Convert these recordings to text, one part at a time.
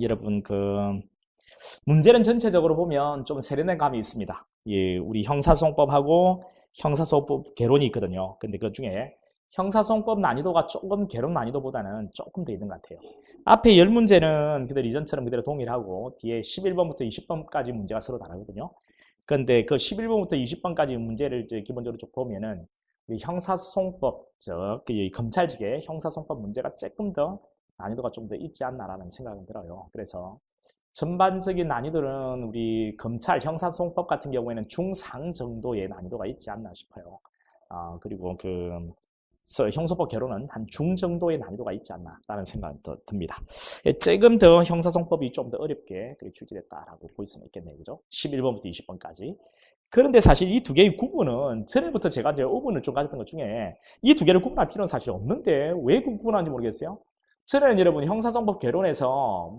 여러분 문제는 전체적으로 보면 좀 세련된 감이 있습니다. 예, 우리 형사소송법하고 형사소송법 개론이 있거든요. 근데 그 중에 형사소송법 난이도가 조금 개론 난이도보다는 조금 더 있는 것 같아요. 앞에 10문제는 그대로 이전처럼 그대로 동일하고 뒤에 11번부터 20번까지 문제가 서로 다르거든요. 그런데 그 11번부터 20번까지 문제를 이제 기본적으로 쭉 보면은 우리 형사소송법, 검찰직의 형사소송법 문제가 조금 더 난이도가 좀 더 있지 않나라는 생각이 들어요. 그래서 전반적인 난이도는 우리 검찰 형사소송법 같은 경우에는 중상 정도의 난이도가 있지 않나 싶어요. 그리고 형사법 개론은 한 중 정도의 난이도가 있지 않나라는 생각이 듭니다. 조금 더 형사소송법이 좀 더 어렵게 출제됐다라고 볼 수는 있겠네요. 그죠? 11번부터 20번까지. 그런데 사실 이 두 개의 구분은 전에부터 제가 이제 의문을 좀 가졌던 것 중에 이 두 개를 구분할 필요는 사실 없는데 왜 구분하는지 모르겠어요. 전에는 여러분 형사소송법 개론에서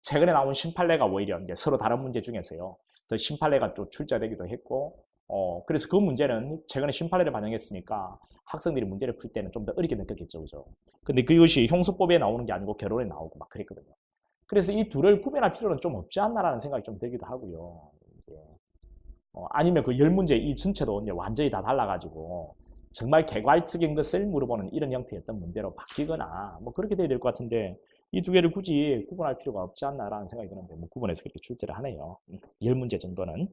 최근에 나온 신판례가 오히려 이제 서로 다른 문제 중에서요. 더 신판례가 또 출제되기도 했고, 그래서 그 문제는 최근에 신판례를 반영했으니까 학생들이 문제를 풀 때는 좀 더 어렵게 느꼈겠죠, 그죠? 근데 그것이 형소법에 나오는 게 아니고 개론에 나오고 막 그랬거든요. 그래서 이 둘을 구별할 필요는 좀 없지 않나라는 생각이 좀 들기도 하고요. 이제, 아니면 그 10문제 이 전체도 이제 완전히 다 달라가지고 정말 개괄적인 것을 물어보는 이런 형태였던 문제로 바뀌거나 그렇게 돼야 될 것 같은데 이 두 개를 굳이 구분할 필요가 없지 않나라는 생각이 드는데 구분해서 그렇게 출제를 하네요. 10문제 정도는.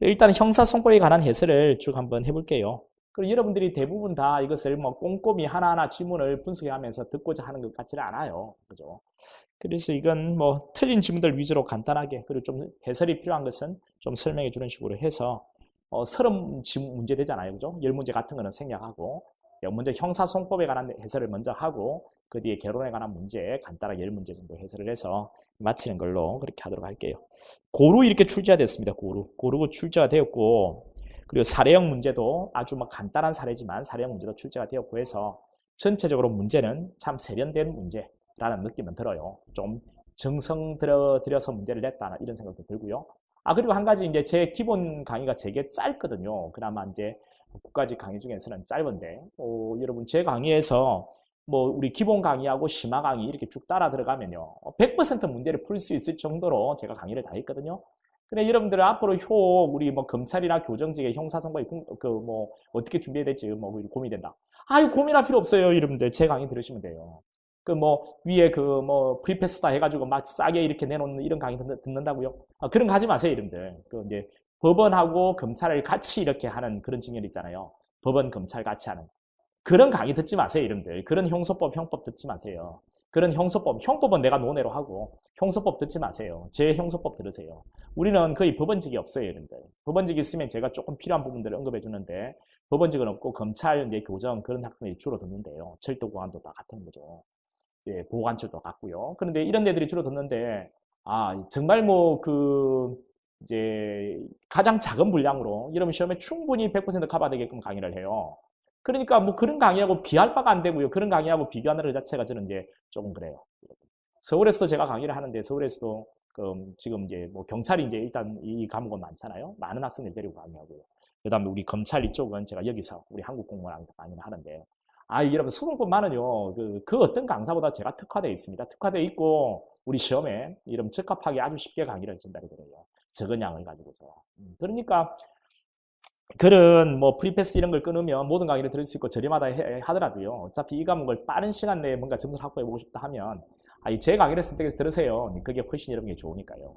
일단 형사소송법에 관한 해설을 쭉 한번 해볼게요. 그리고 여러분들이 대부분 다 이것을 꼼꼼히 하나하나 지문을 분석하면서 듣고자 하는 것 같지는 않아요. 그죠? 그래서 이건 틀린 지문들 위주로 간단하게 그리고 좀 해설이 필요한 것은 좀 설명해 주는 식으로 해서 30 문제 되잖아요. 그죠? 10문제 같은 거는 생략하고 먼저 형사소송법에 관한 해설을 먼저 하고 그 뒤에 개론에 관한 문제 간단하게 10문제 정도 해설을 해서 마치는 걸로 그렇게 하도록 할게요. 고루 이렇게 출제가 됐습니다. 고루 출제가 되었고 그리고 사례형 문제도 아주 간단한 사례지만 사례형 문제도 출제가 되었고 해서 전체적으로 문제는 참 세련된 문제라는 느낌은 들어요. 좀 정성 들여서 문제를 냈다 이런 생각도 들고요. 그리고 한 가지 이제 제 기본 강의가 되게 짧거든요. 그나마 이제 국가직 강의 중에서는 짧은데, 여러분 제 강의에서 우리 기본 강의하고 심화 강의 이렇게 쭉 따라 들어가면요. 100% 문제를 풀 수 있을 정도로 제가 강의를 다 했거든요. 근데 여러분들은 앞으로 우리 검찰이나 교정직의 형사소송법이 어떻게 준비해야 될지 고민이 된다. 이거 고민할 필요 없어요. 여러분들 제 강의 들으시면 돼요. 위에 프리패스다 해가지고 막 싸게 이렇게 내놓는 이런 강의 듣는다고요? 그런 거 하지 마세요, 여러분들. 이제 법원하고 검찰을 같이 이렇게 하는 그런 직렬 있잖아요. 법원, 검찰 같이 하는. 그런 강의 듣지 마세요, 여러분들. 그런 형소법, 형법 듣지 마세요. 그런 형법은 내가 논외로 하고 형소법 듣지 마세요. 제 형소법 들으세요. 우리는 거의 법원직이 없어요, 여러분들. 법원직이 있으면 제가 조금 필요한 부분들을 언급해 주는데 법원직은 없고 검찰, 이제 교정 그런 학생들이 주로 듣는데요. 철도 보안도 다 같은 거죠. 예, 보호관찰도 같고요. 그런데 이런 데들이 주로 듣는데 정말 이제 가장 작은 분량으로 여러분 시험에 충분히 100% 커버되게끔 강의를 해요. 그러니까 그런 강의하고 비할 바가 안 되고요. 그런 강의하고 비교하는 것 자체가 저는 이제 조금 그래요. 서울에서도 제가 강의를 하는데 서울에서도 지금 이제 경찰이 이제 일단 이 과목은 많잖아요. 많은 학생들 데리고 강의하고요. 그다음에 우리 검찰 이쪽은 제가 여기서 우리 한국공무원학에서 강의를 하는데 여러분 소송법만은요 그 어떤 강사보다 제가 특화되어 있습니다. 특화되어 있고 우리 시험에 이런 적합하게 아주 쉽게 강의를 진단해 드려요. 적은 양을 가지고서. 그러니까 그런 프리패스 이런 걸 끊으면 모든 강의를 들을 수 있고 저렴하다 하더라도요. 어차피 이 과목을 빠른 시간 내에 뭔가 점수를 확보해 보고 싶다 하면 제 강의를 선택해서 들으세요. 그게 훨씬 여러분에게 좋으니까요.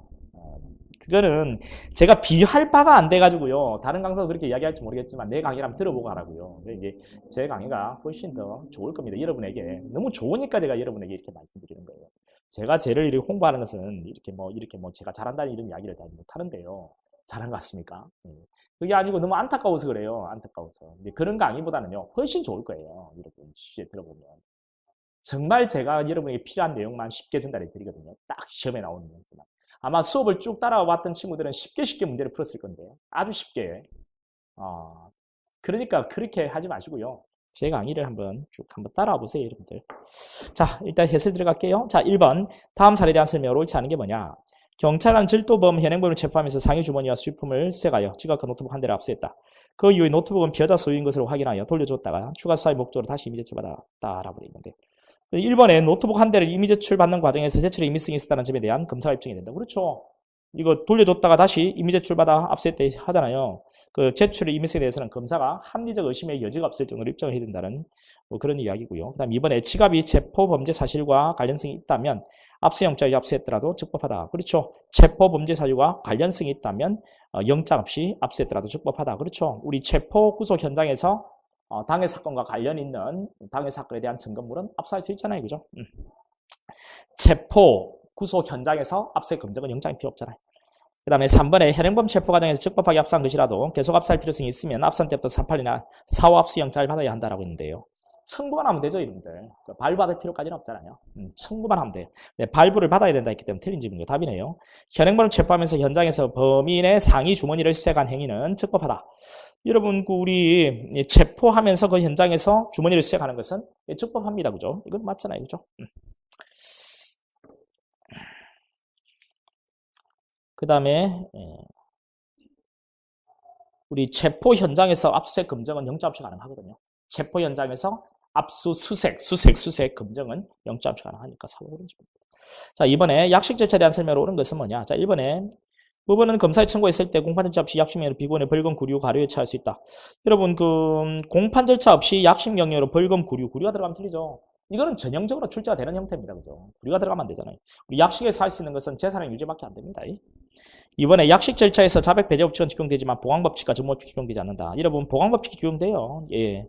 그거는 제가 비할 바가 안 돼가지고요. 다른 강사도 그렇게 이야기할지 모르겠지만 내 강의를 한번 들어보고 하라고요. 이제 제 강의가 훨씬 더 좋을 겁니다. 여러분에게. 너무 좋으니까 제가 여러분에게 이렇게 말씀드리는 거예요. 제가 쟤를 이렇게 홍보하는 것은 이렇게 제가 잘한다는 이런 이야기를 잘 못하는데요. 잘한 것 같습니까? 그게 아니고 너무 안타까워서 그래요. 안타까워서. 그런 강의보다는요. 훨씬 좋을 거예요. 여러분 시에 들어보면. 정말 제가 여러분에게 필요한 내용만 쉽게 전달해 드리거든요. 딱 시험에 나오는 내용만. 아마 수업을 쭉 따라와 봤던 친구들은 쉽게 문제를 풀었을 건데요. 아주 쉽게. 그러니까 그렇게 하지 마시고요. 제 강의를 한번 따라와 보세요, 여러분들. 자, 일단 해설 들어갈게요. 자, 1번. 다음 사례에 대한 설명으로 옳지 않은 게 뭐냐? 경찰은 절도범 현행범을 체포하면서 상위 주머니와 수입품을 수색하여 지갑과 노트북 한 대를 압수했다. 그 이후에 노트북은 피해자 소유인 것으로 확인하여 돌려줬다가 추가 수사의 목적으로 다시 임의제출받았다라고 되어 있는데 1번에 노트북 한 대를 이미 제출받는 과정에서 제출에 임의성이 있었다는 점에 대한 검사가 입증이 된다. 그렇죠. 이거 돌려줬다가 다시 이미 제출받아 압수했다 하잖아요. 그 제출의 임의성에 대해서는 검사가 합리적 의심의 여지가 없을 정도로 입증을 해야 된다는 뭐 그런 이야기고요. 그 다음 이번에 지갑이 체포범죄 사실과 관련성이 있다면 압수영장이 압수했더라도 적법하다. 그렇죠. 체포범죄 사실과 관련성이 있다면 영장 없이 압수했더라도 적법하다. 그렇죠. 우리 체포 구속 현장에서 당해 사건과 관련 있는 당해 사건에 대한 증거물은 압수할 수 있잖아요. 그죠? 체포 구속 현장에서 압수의 검증은 영장이 필요 없잖아요. 그 다음에 3번에 현행범 체포 과정에서 적법하게 압수한 것이라도 계속 압수할 필요성이 있으면 압수한 때부터 4팔이나 4호 압수 영장을 받아야 한다라고 했는데요. 청구만 하면 되죠, 이분들. 발부받을 필요까지는 없잖아요. 청구만 하면 돼요. 네, 발부를 받아야 된다 했기 때문에 틀린 질문이고 답이네요. 현행범을 체포하면서 현장에서 범인의 상의 주머니를 수색한 행위는 적법하다. 여러분, 우리 체포하면서 그 현장에서 주머니를 수색하는 것은 적법합니다, 그죠? 이건 맞잖아요, 그죠? 그 다음에 우리 체포 현장에서 압수수색 검증은 영장 없이 가능하거든요. 체포 현장에서 수색 검증은 영장 없이 가능하니까 사고를 집니다. 자, 이번에 약식 절차에 대한 설명으로 오른 것은 뭐냐? 자, 1번에 부분은 검사에 청구했을 때 공판 절차 없이 약식 명령으로 비구원의 벌금 구류 과료에 처할 수 있다. 여러분, 그 공판 절차 없이 약식 명령으로 벌금 구류가 들어가면 틀리죠. 이거는 전형적으로 출제가 되는 형태입니다. 그죠? 구류가 들어가면 안 되잖아요. 우리 약식에서 할 수 있는 것은 재산의 유지밖에 안 됩니다. 이번에 약식 절차에서 자백 배제 법칙은 적용되지만 보강 법칙과 전문 법칙이 적용되지 않는다. 여러분, 보강 법칙이 적용돼요. 예.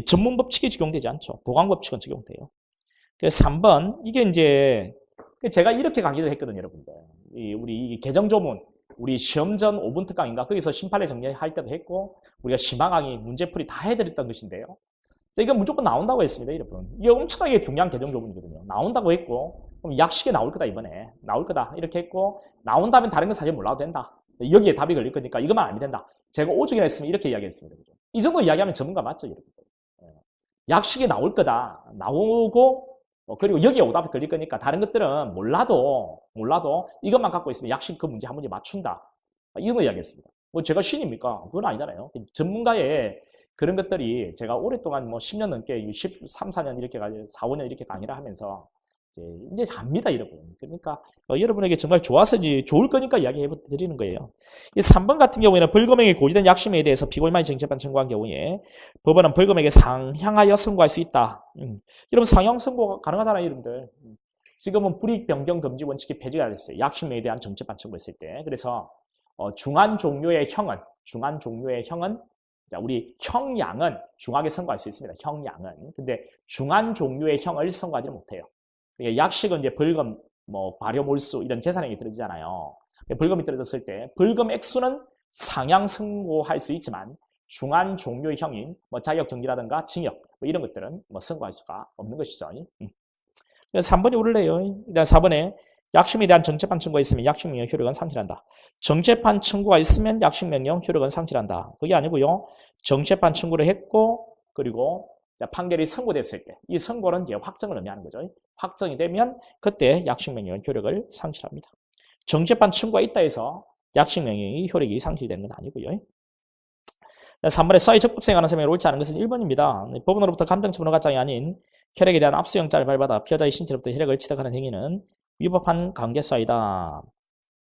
전문 법칙이 적용되지 않죠. 보강 법칙은 적용돼요. 그래서 3번 이게 이제 제가 이렇게 강의를 했거든요, 여러분들. 우리 개정 조문, 우리 시험 전 5분 특강인가 거기서 심판례 정리할 때도 했고 우리가 심화 강의, 문제풀이 다 해드렸던 것인데요. 이건 무조건 나온다고 했습니다, 여러분. 이게 엄청나게 중요한 개정 조문이거든요. 나온다고 했고 그럼 약식에 나올 거다, 이번에. 나올 거다. 이렇게 했고 나온다면 다른 건 사실 몰라도 된다. 여기에 답이 걸릴 거니까 이것만 알면 된다. 제가 오죽이나 했으면 이렇게 이야기했습니다. 그죠? 이 정도 이야기하면 전문가 맞죠, 여러분들? 약식에 나올 거다. 나오고 그리고 여기에 오답이 걸릴 거니까 다른 것들은 몰라도 이것만 갖고 있으면 약식 그 문제 한 문제 맞춘다. 이런 거 이야기했습니다. 뭐 제가 신입니까? 그건 아니잖아요. 전문가의 그런 것들이 제가 오랫동안 뭐 10년 넘게 13, 14년 이렇게 4, 5년 이렇게 강의를 하면서 이제 잡니다, 여러분. 그러니까 여러분에게 정말 좋아서 좋을 거니까 이야기해 드리는 거예요. 이 3번 같은 경우에는 벌금액이 고지된 약식에 대해서 피고인만이 정치재판 청구한 경우에 법원은 벌금액에 상향하여 선고할 수 있다. 여러분, 상향 선고가 가능하잖아요, 여러분들. 지금은 불이익 변경 금지 원칙이 폐지가 됐어요. 약식에 대한 정치재판 청구했을 때. 그래서 중한 종류의 형은 자, 우리 형량은 중하게 선고할 수 있습니다. 형량은. 근데 중한 종류의 형을 선고하지 못해요. 약식은 이제 벌금, 뭐 과료, 몰수 이런 재산액이 떨어지잖아요. 벌금이 떨어졌을 때 벌금 액수는 상향 선고할 수 있지만 중한 종류의 형인 뭐 자격정지라든가 징역 뭐 이런 것들은 뭐 선고할 수가 없는 것이죠. 그래서 3번이 오를래요. 일단 4번에 약식에 대한 정체판 청구가 있으면 약식명령 효력은 상실한다. 정체판 청구가 있으면 약식명령 효력은 상실한다. 그게 아니고요. 정체판 청구를 했고 그리고 판결이 선고됐을 때 이 선고는 이제 확정을 의미하는 거죠. 확정이 되면 그때 약식명령 효력을 상실합니다. 정체판 청구가 있다 해서 약식명령이 효력이 상실되는 건 아니고요. 3번에 사회 적법성에 관한 설명이 옳지 않은 것은 1번입니다. 법원으로부터 감정처분 허가장이 아닌 혈액에 대한 압수영장을 발받아 피해자의 신체로부터 혈액을 취득하는 행위는 위법한 강제수사이다.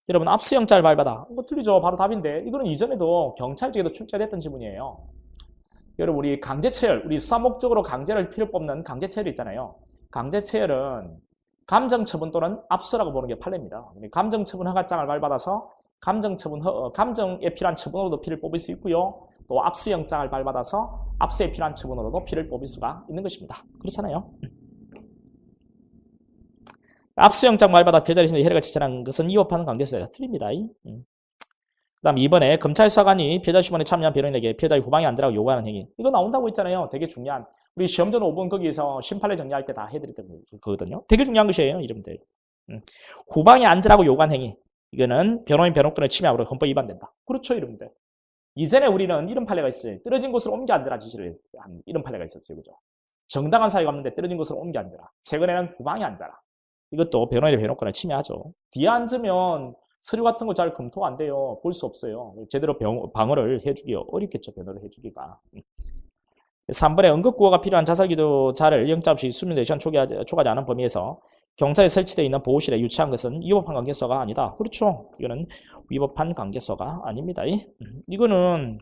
여러분, 압수영장을 발받아. 뭐 틀리죠. 바로 답인데 이거는 이전에도 경찰 쪽에도 출제됐던 지문이에요. 여러분, 우리 강제체열, 우리 수사 목적으로 강제를 필요 뽑는 강제체열이 있잖아요. 강제체열은 감정처분 또는 압수라고 보는 게 판례입니다. 감정처분 허가장을 발받아서 감정에 필요한 처분으로도 피를 뽑을 수 있고요. 또 압수영장을 발받아서 압수에 필요한 처분으로도 피를 뽑을 수가 있는 것입니다. 그렇잖아요. 압수영장 발받아 피해자의 심리에 혈액을 채취하는 것은 위법한 강제수사이다. 틀립니다. 그 다음 2번에 검찰 수사관이 피해자 신문에 참여한 변호인에게 피해자의 후방이 안 되라고 요구하는 행위. 이거 나온다고 했잖아요. 되게 중요한. 우리 시험 전 5분 거기에서 심판례 정리할 때 다 해드렸던 거거든요. 되게 중요한 것이에요, 이름들. 후방이 앉으라고 요구한 행위. 이거는 변호인 변호권을 침해하고 헌법 위반된다. 그렇죠, 이름들. 이전에 우리는 이런 판례가 있어요. 떨어진 곳으로 옮겨 앉으라 지시를 한 이런 판례가 있었어요, 그죠? 정당한 사유가 없는데 떨어진 곳으로 옮겨 앉으라. 최근에는 후방에 앉아라. 이것도 변호인의 변호권을 침해하죠. 뒤에 앉으면 서류 같은 거 잘 검토 안 돼요. 볼 수 없어요. 제대로 방어를 해주기 어렵겠죠, 변호를 해주기가. 3번에 응급구호가 필요한 자살기도자를 영장 없이 수면 시간 초과하지 않은 범위에서 경찰에 설치되어 있는 보호실에 유치한 것은 위법한 관계소가 아니다. 그렇죠. 이거는 위법한 관계소가 아닙니다. 이거는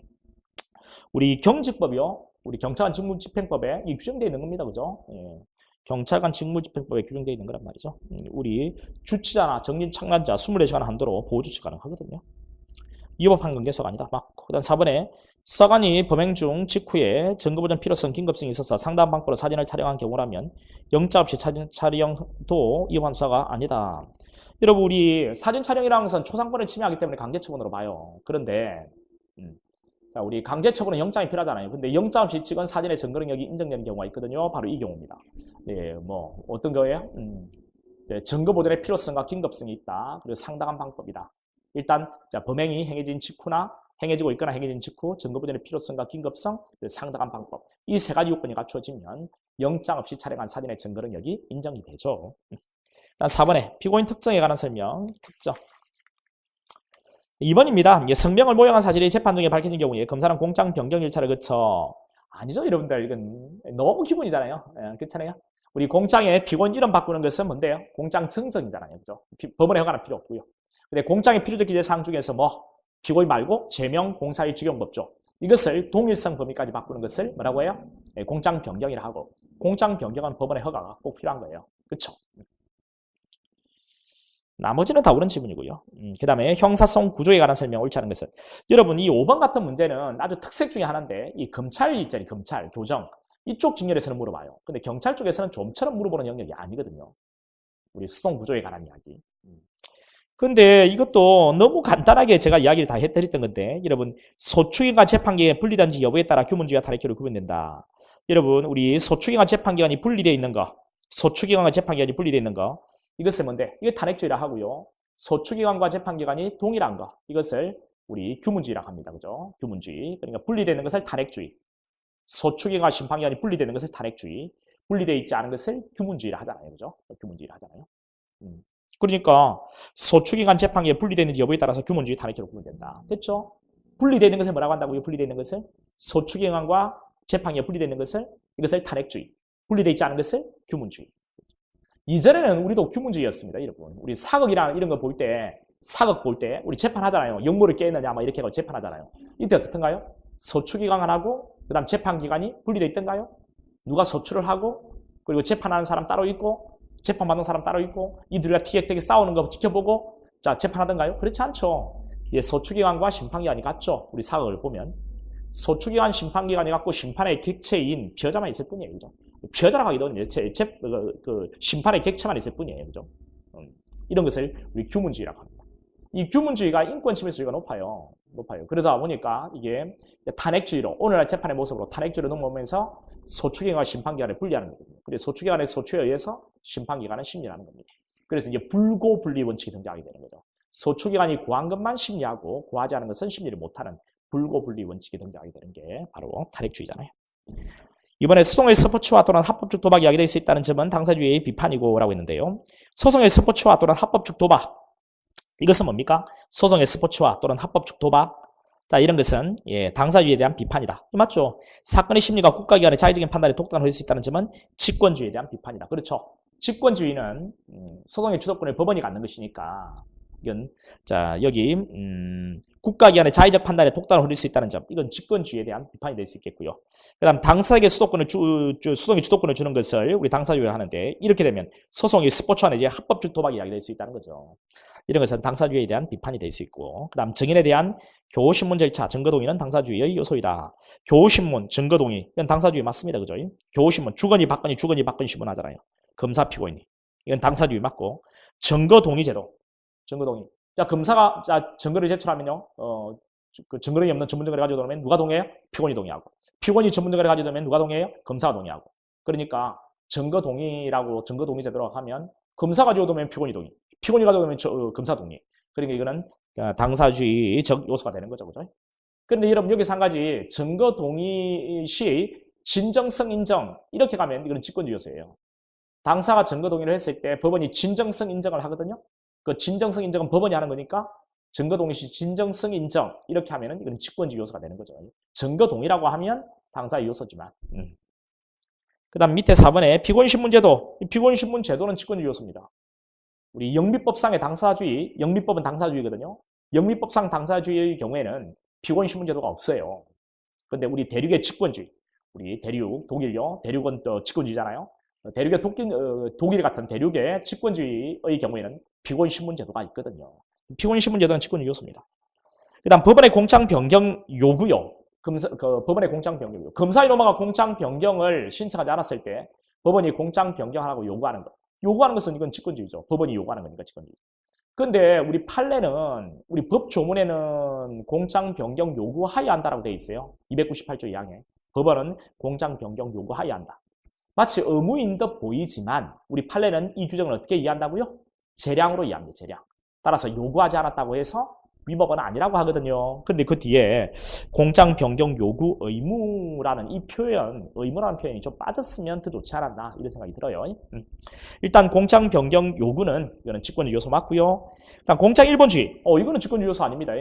우리 경직법이요. 우리 경찰관 직무집행법에 규정되어 있는 겁니다. 그죠? 예. 경찰관 직무집행법에 규정되어 있는 거란 말이죠. 우리 주치자나 정립창란자 24시간 한도로 보호조치 가능하거든요. 위법한 관계소가 아니다. 그 다음 4번에 서관이 범행 중 직후에 증거보전 필요성, 긴급성이 있어서 상당한 방법으로 사진을 촬영한 경우라면 영장 없이 사진 촬영도 위법한 수사가 아니다. 여러분 우리 사진 촬영이라는 것은 초상권을 침해하기 때문에 강제처분으로 봐요. 그런데 자, 우리 강제처분은 영장이 필요하잖아요. 근데 영장 없이 찍은 사진의 증거능력이 인정되는 경우가 있거든요. 바로 이 경우입니다. 네, 뭐 어떤 거예요? 네, 증거보전의 필요성과 긴급성이 있다. 그리고 상당한 방법이다. 일단 자, 범행이 행해진 직후나 행해지고 있거나 행해진 직후 증거보전의 필요성과 긴급성, 그리고 상당한 방법. 이 세 가지 요건이 갖춰지면 영장 없이 촬영한 사진의 증거능력이 인정이 되죠. 4번에 피고인 특정에 관한 설명, 특정. 2번입니다. 성명을 모형한 사실이 재판 중에 밝혀진 경우에 검사는 공장 변경 절차를 거쳐 아니죠 여러분들 이건 너무 기본이잖아요. 예, 그렇잖아요. 우리 공장에 피고인 이름 바꾸는 것은 뭔데요? 공장 증정이잖아요. 그죠? 법원의 허가는 필요 없고요. 근데 공장의 필요적 기재 사항 중에서 뭐 피고인 말고 제명, 공사일, 직용법조 이것을 동일성 범위까지 바꾸는 것을 뭐라고 해요? 예, 공장 변경이라 하고 공장 변경은 법원의 허가가 꼭 필요한 거예요. 그렇죠? 나머지는 다 옳은 지문이고요. 그 다음에 형사성 구조에 관한 설명 옳지 않은 것은 여러분 이 5번 같은 문제는 아주 특색 중에 하나인데 이 검찰 있잖아요. 검찰, 교정 이쪽 직렬에서는 물어봐요. 근데 경찰 쪽에서는 좀처럼 물어보는 영역이 아니거든요. 우리 수송 구조에 관한 이야기. 근데 이것도 너무 간단하게 제가 이야기를 다 해드렸던 건데 여러분 소추기관 재판기에 분리된지 여부에 따라 규문주의와 타렉주의로 구분된다. 여러분 우리 소추기관 재판기관이 분리되어 있는 거 소추기관과 재판기관이 분리되어 있는 거 이것을 뭔데? 이게 탄핵주의라 하고요. 소추기관과 재판기관이 동일한 거. 이것을 우리 규문주의라고 합니다. 그죠? 규문주의. 그러니까 분리되는 것을 탄핵주의. 소추기관과 심판기관이 분리되는 것을 탄핵주의. 분리되어 있지 않은 것을 규문주의라 하잖아요. 그죠? 규문주의라 하잖아요. 그러니까 소추기관 재판기에 분리되는지 여부에 따라서 규문주의, 탄핵주의로 구분된다. 됐죠? 분리되는 것을 뭐라고 한다고요? 분리되는 것을 소추기관과 재판기에 분리되는 것을 이것을 탄핵주의. 분리되어 있지 않은 것을 규문주의. 이전에는 우리도 규문주의였습니다, 여러분. 우리 사극이랑 이런 거 볼 때, 사극 볼 때, 우리 재판하잖아요. 역모를 깨느냐, 막 이렇게 하고 재판하잖아요. 이때 어떻던가요? 소추기관하고, 그 다음 재판기관이 분리되어 있던가요? 누가 소추를 하고, 그리고 재판하는 사람 따로 있고, 재판받는 사람 따로 있고, 이들과 티격태격 싸우는 거 지켜보고, 자, 재판하던가요? 그렇지 않죠. 이게 소추기관과 심판기관이 같죠. 우리 사극을 보면. 소추기관, 심판기관이 갖고 심판의 객체인 피해자만 있을 뿐이에요. 그죠? 피해자라고 하기도 심판의 객체만 있을 뿐이에요. 그죠? 이런 것을 우리 규문주의라고 합니다. 이 규문주의가 인권 침해 수위가 높아요. 그래서 보니까 이게 탄핵주의로, 오늘날 재판의 모습으로 탄핵주의로 넘어오면서 소추기관과 심판기관을 분리하는 거거든요. 그래서 소추기관의 소추에 의해서 심판기관은 심리하는 겁니다. 그래서 이제 불고분리 원칙이 등장하게 되는 거죠. 소추기관이 구한 것만 심리하고 구하지 않은 것은 심리를 못하는 불고분리 원칙이 등장하게 되는 게 바로 탄핵주의잖아요. 이번에 소송의 스포츠화 또는 합법적 도박이 야기될 수 있다는 점은 당사주의의 비판이고 라고 했는데요. 소송의 스포츠화 또는 합법적 도박 이것은 뭡니까? 소송의 스포츠화 또는 합법적 도박 자 이런 것은 당사주의에 대한 비판이다. 맞죠? 사건의 심리가 국가기관의 자의적인 판단에 독단을 할 수 있다는 점은 직권주의에 대한 비판이다. 그렇죠? 직권주의는 소송의 주도권을 법원이 갖는 것이니까 이건 자 여기 국가기관의 자의적 판단에 독단을 흐릴 수 있다는 점 이건 직권주의에 대한 비판이 될 수 있겠고요. 그 다음 당사에게 수도권을 소송의 주도권을 주는 것을 우리 당사주의로 하는데 이렇게 되면 소송이 스포츠화 내지 합법적 도박이 야기될 수 있다는 거죠. 이런 것은 당사주의에 대한 비판이 될 수 있고 그 다음 증인에 대한 교신문 절차 증거동의는 당사주의의 요소이다. 교신문 증거동의 이건 당사주의 맞습니다. 그죠? 교신문 주거니 받거니 신문 하잖아요. 검사 피고인이 이건 당사주의 맞고 증거동의제도 증거동의. 자, 검사가 증거를 제출하면요, 그 증거력이 없는 전문 증거를 가지고 들어오면 누가 동의해요? 피고인이 동의하고. 피고인이 전문 증거를 가지고 들어오면 누가 동의해요? 검사가 동의하고. 그러니까 증거 동의 제도로 하면 검사 가지고 들어오면 피고인이 동의, 피고인이 가지고 들어오면 검사 동의. 그러니까 이거는 당사주의적 요소가 되는 거죠, 그죠? 그런데 여러분 여기서 한 가지 증거 동의 시 진정성 인정 이렇게 가면 이거는 직권주의 요소예요. 당사가 증거 동의를 했을 때 법원이 진정성 인정을 하거든요. 그 진정성 인정은 법원이 하는 거니까 증거 동의 시 진정성 인정 이렇게 하면은 이건 직권주의 요소가 되는 거죠. 증거 동의라고 하면 당사의 요소지만. 그 다음 밑에 4번에 피고인신문제도. 피고인신문제도는 직권주의 요소입니다. 우리 영미법상의 당사주의, 영미법은 당사주의거든요. 영미법상 당사주의의 경우에는 피고인신문제도가 없어요. 근데 우리 대륙의 직권주의, 우리 대륙, 독일요. 대륙은 또 직권주의잖아요. 대륙의 독일 같은 대륙의 직권주의의 경우에는 피고인신문제도가 있거든요. 피고인신문제도는 직권주의 요소입니다. 그 다음 법원의 공장 변경 요구요. 법원의 공장 변경 요구. 검사인노마가 공장 변경을 신청하지 않았을 때 법원이 공장 변경하라고 요구하는 것. 요구하는 것은 이건 직권주의죠. 법원이 요구하는 거니까 직권주의. 근데 우리 판례는, 우리 법 조문에는 공장 변경 요구하여야 한다라고 되어 있어요. 298조 2항에. 법원은 공장 변경 요구하여야 한다. 마치 의무인 듯 보이지만 우리 판례는 이 규정을 어떻게 이해한다고요? 재량으로 이해합니다. 재량. 따라서 요구하지 않았다고 해서 위법은 아니라고 하거든요. 근데 그 뒤에 공장 변경 요구 의무라는 이 표현, 의무라는 표현이 좀 빠졌으면 더 좋지 않았나 이런 생각이 들어요. 일단 공장 변경 요구는 이거는 직권주의 요소 맞고요. 일단 공장 일본주의, 이거는 직권주의 요소 아닙니다.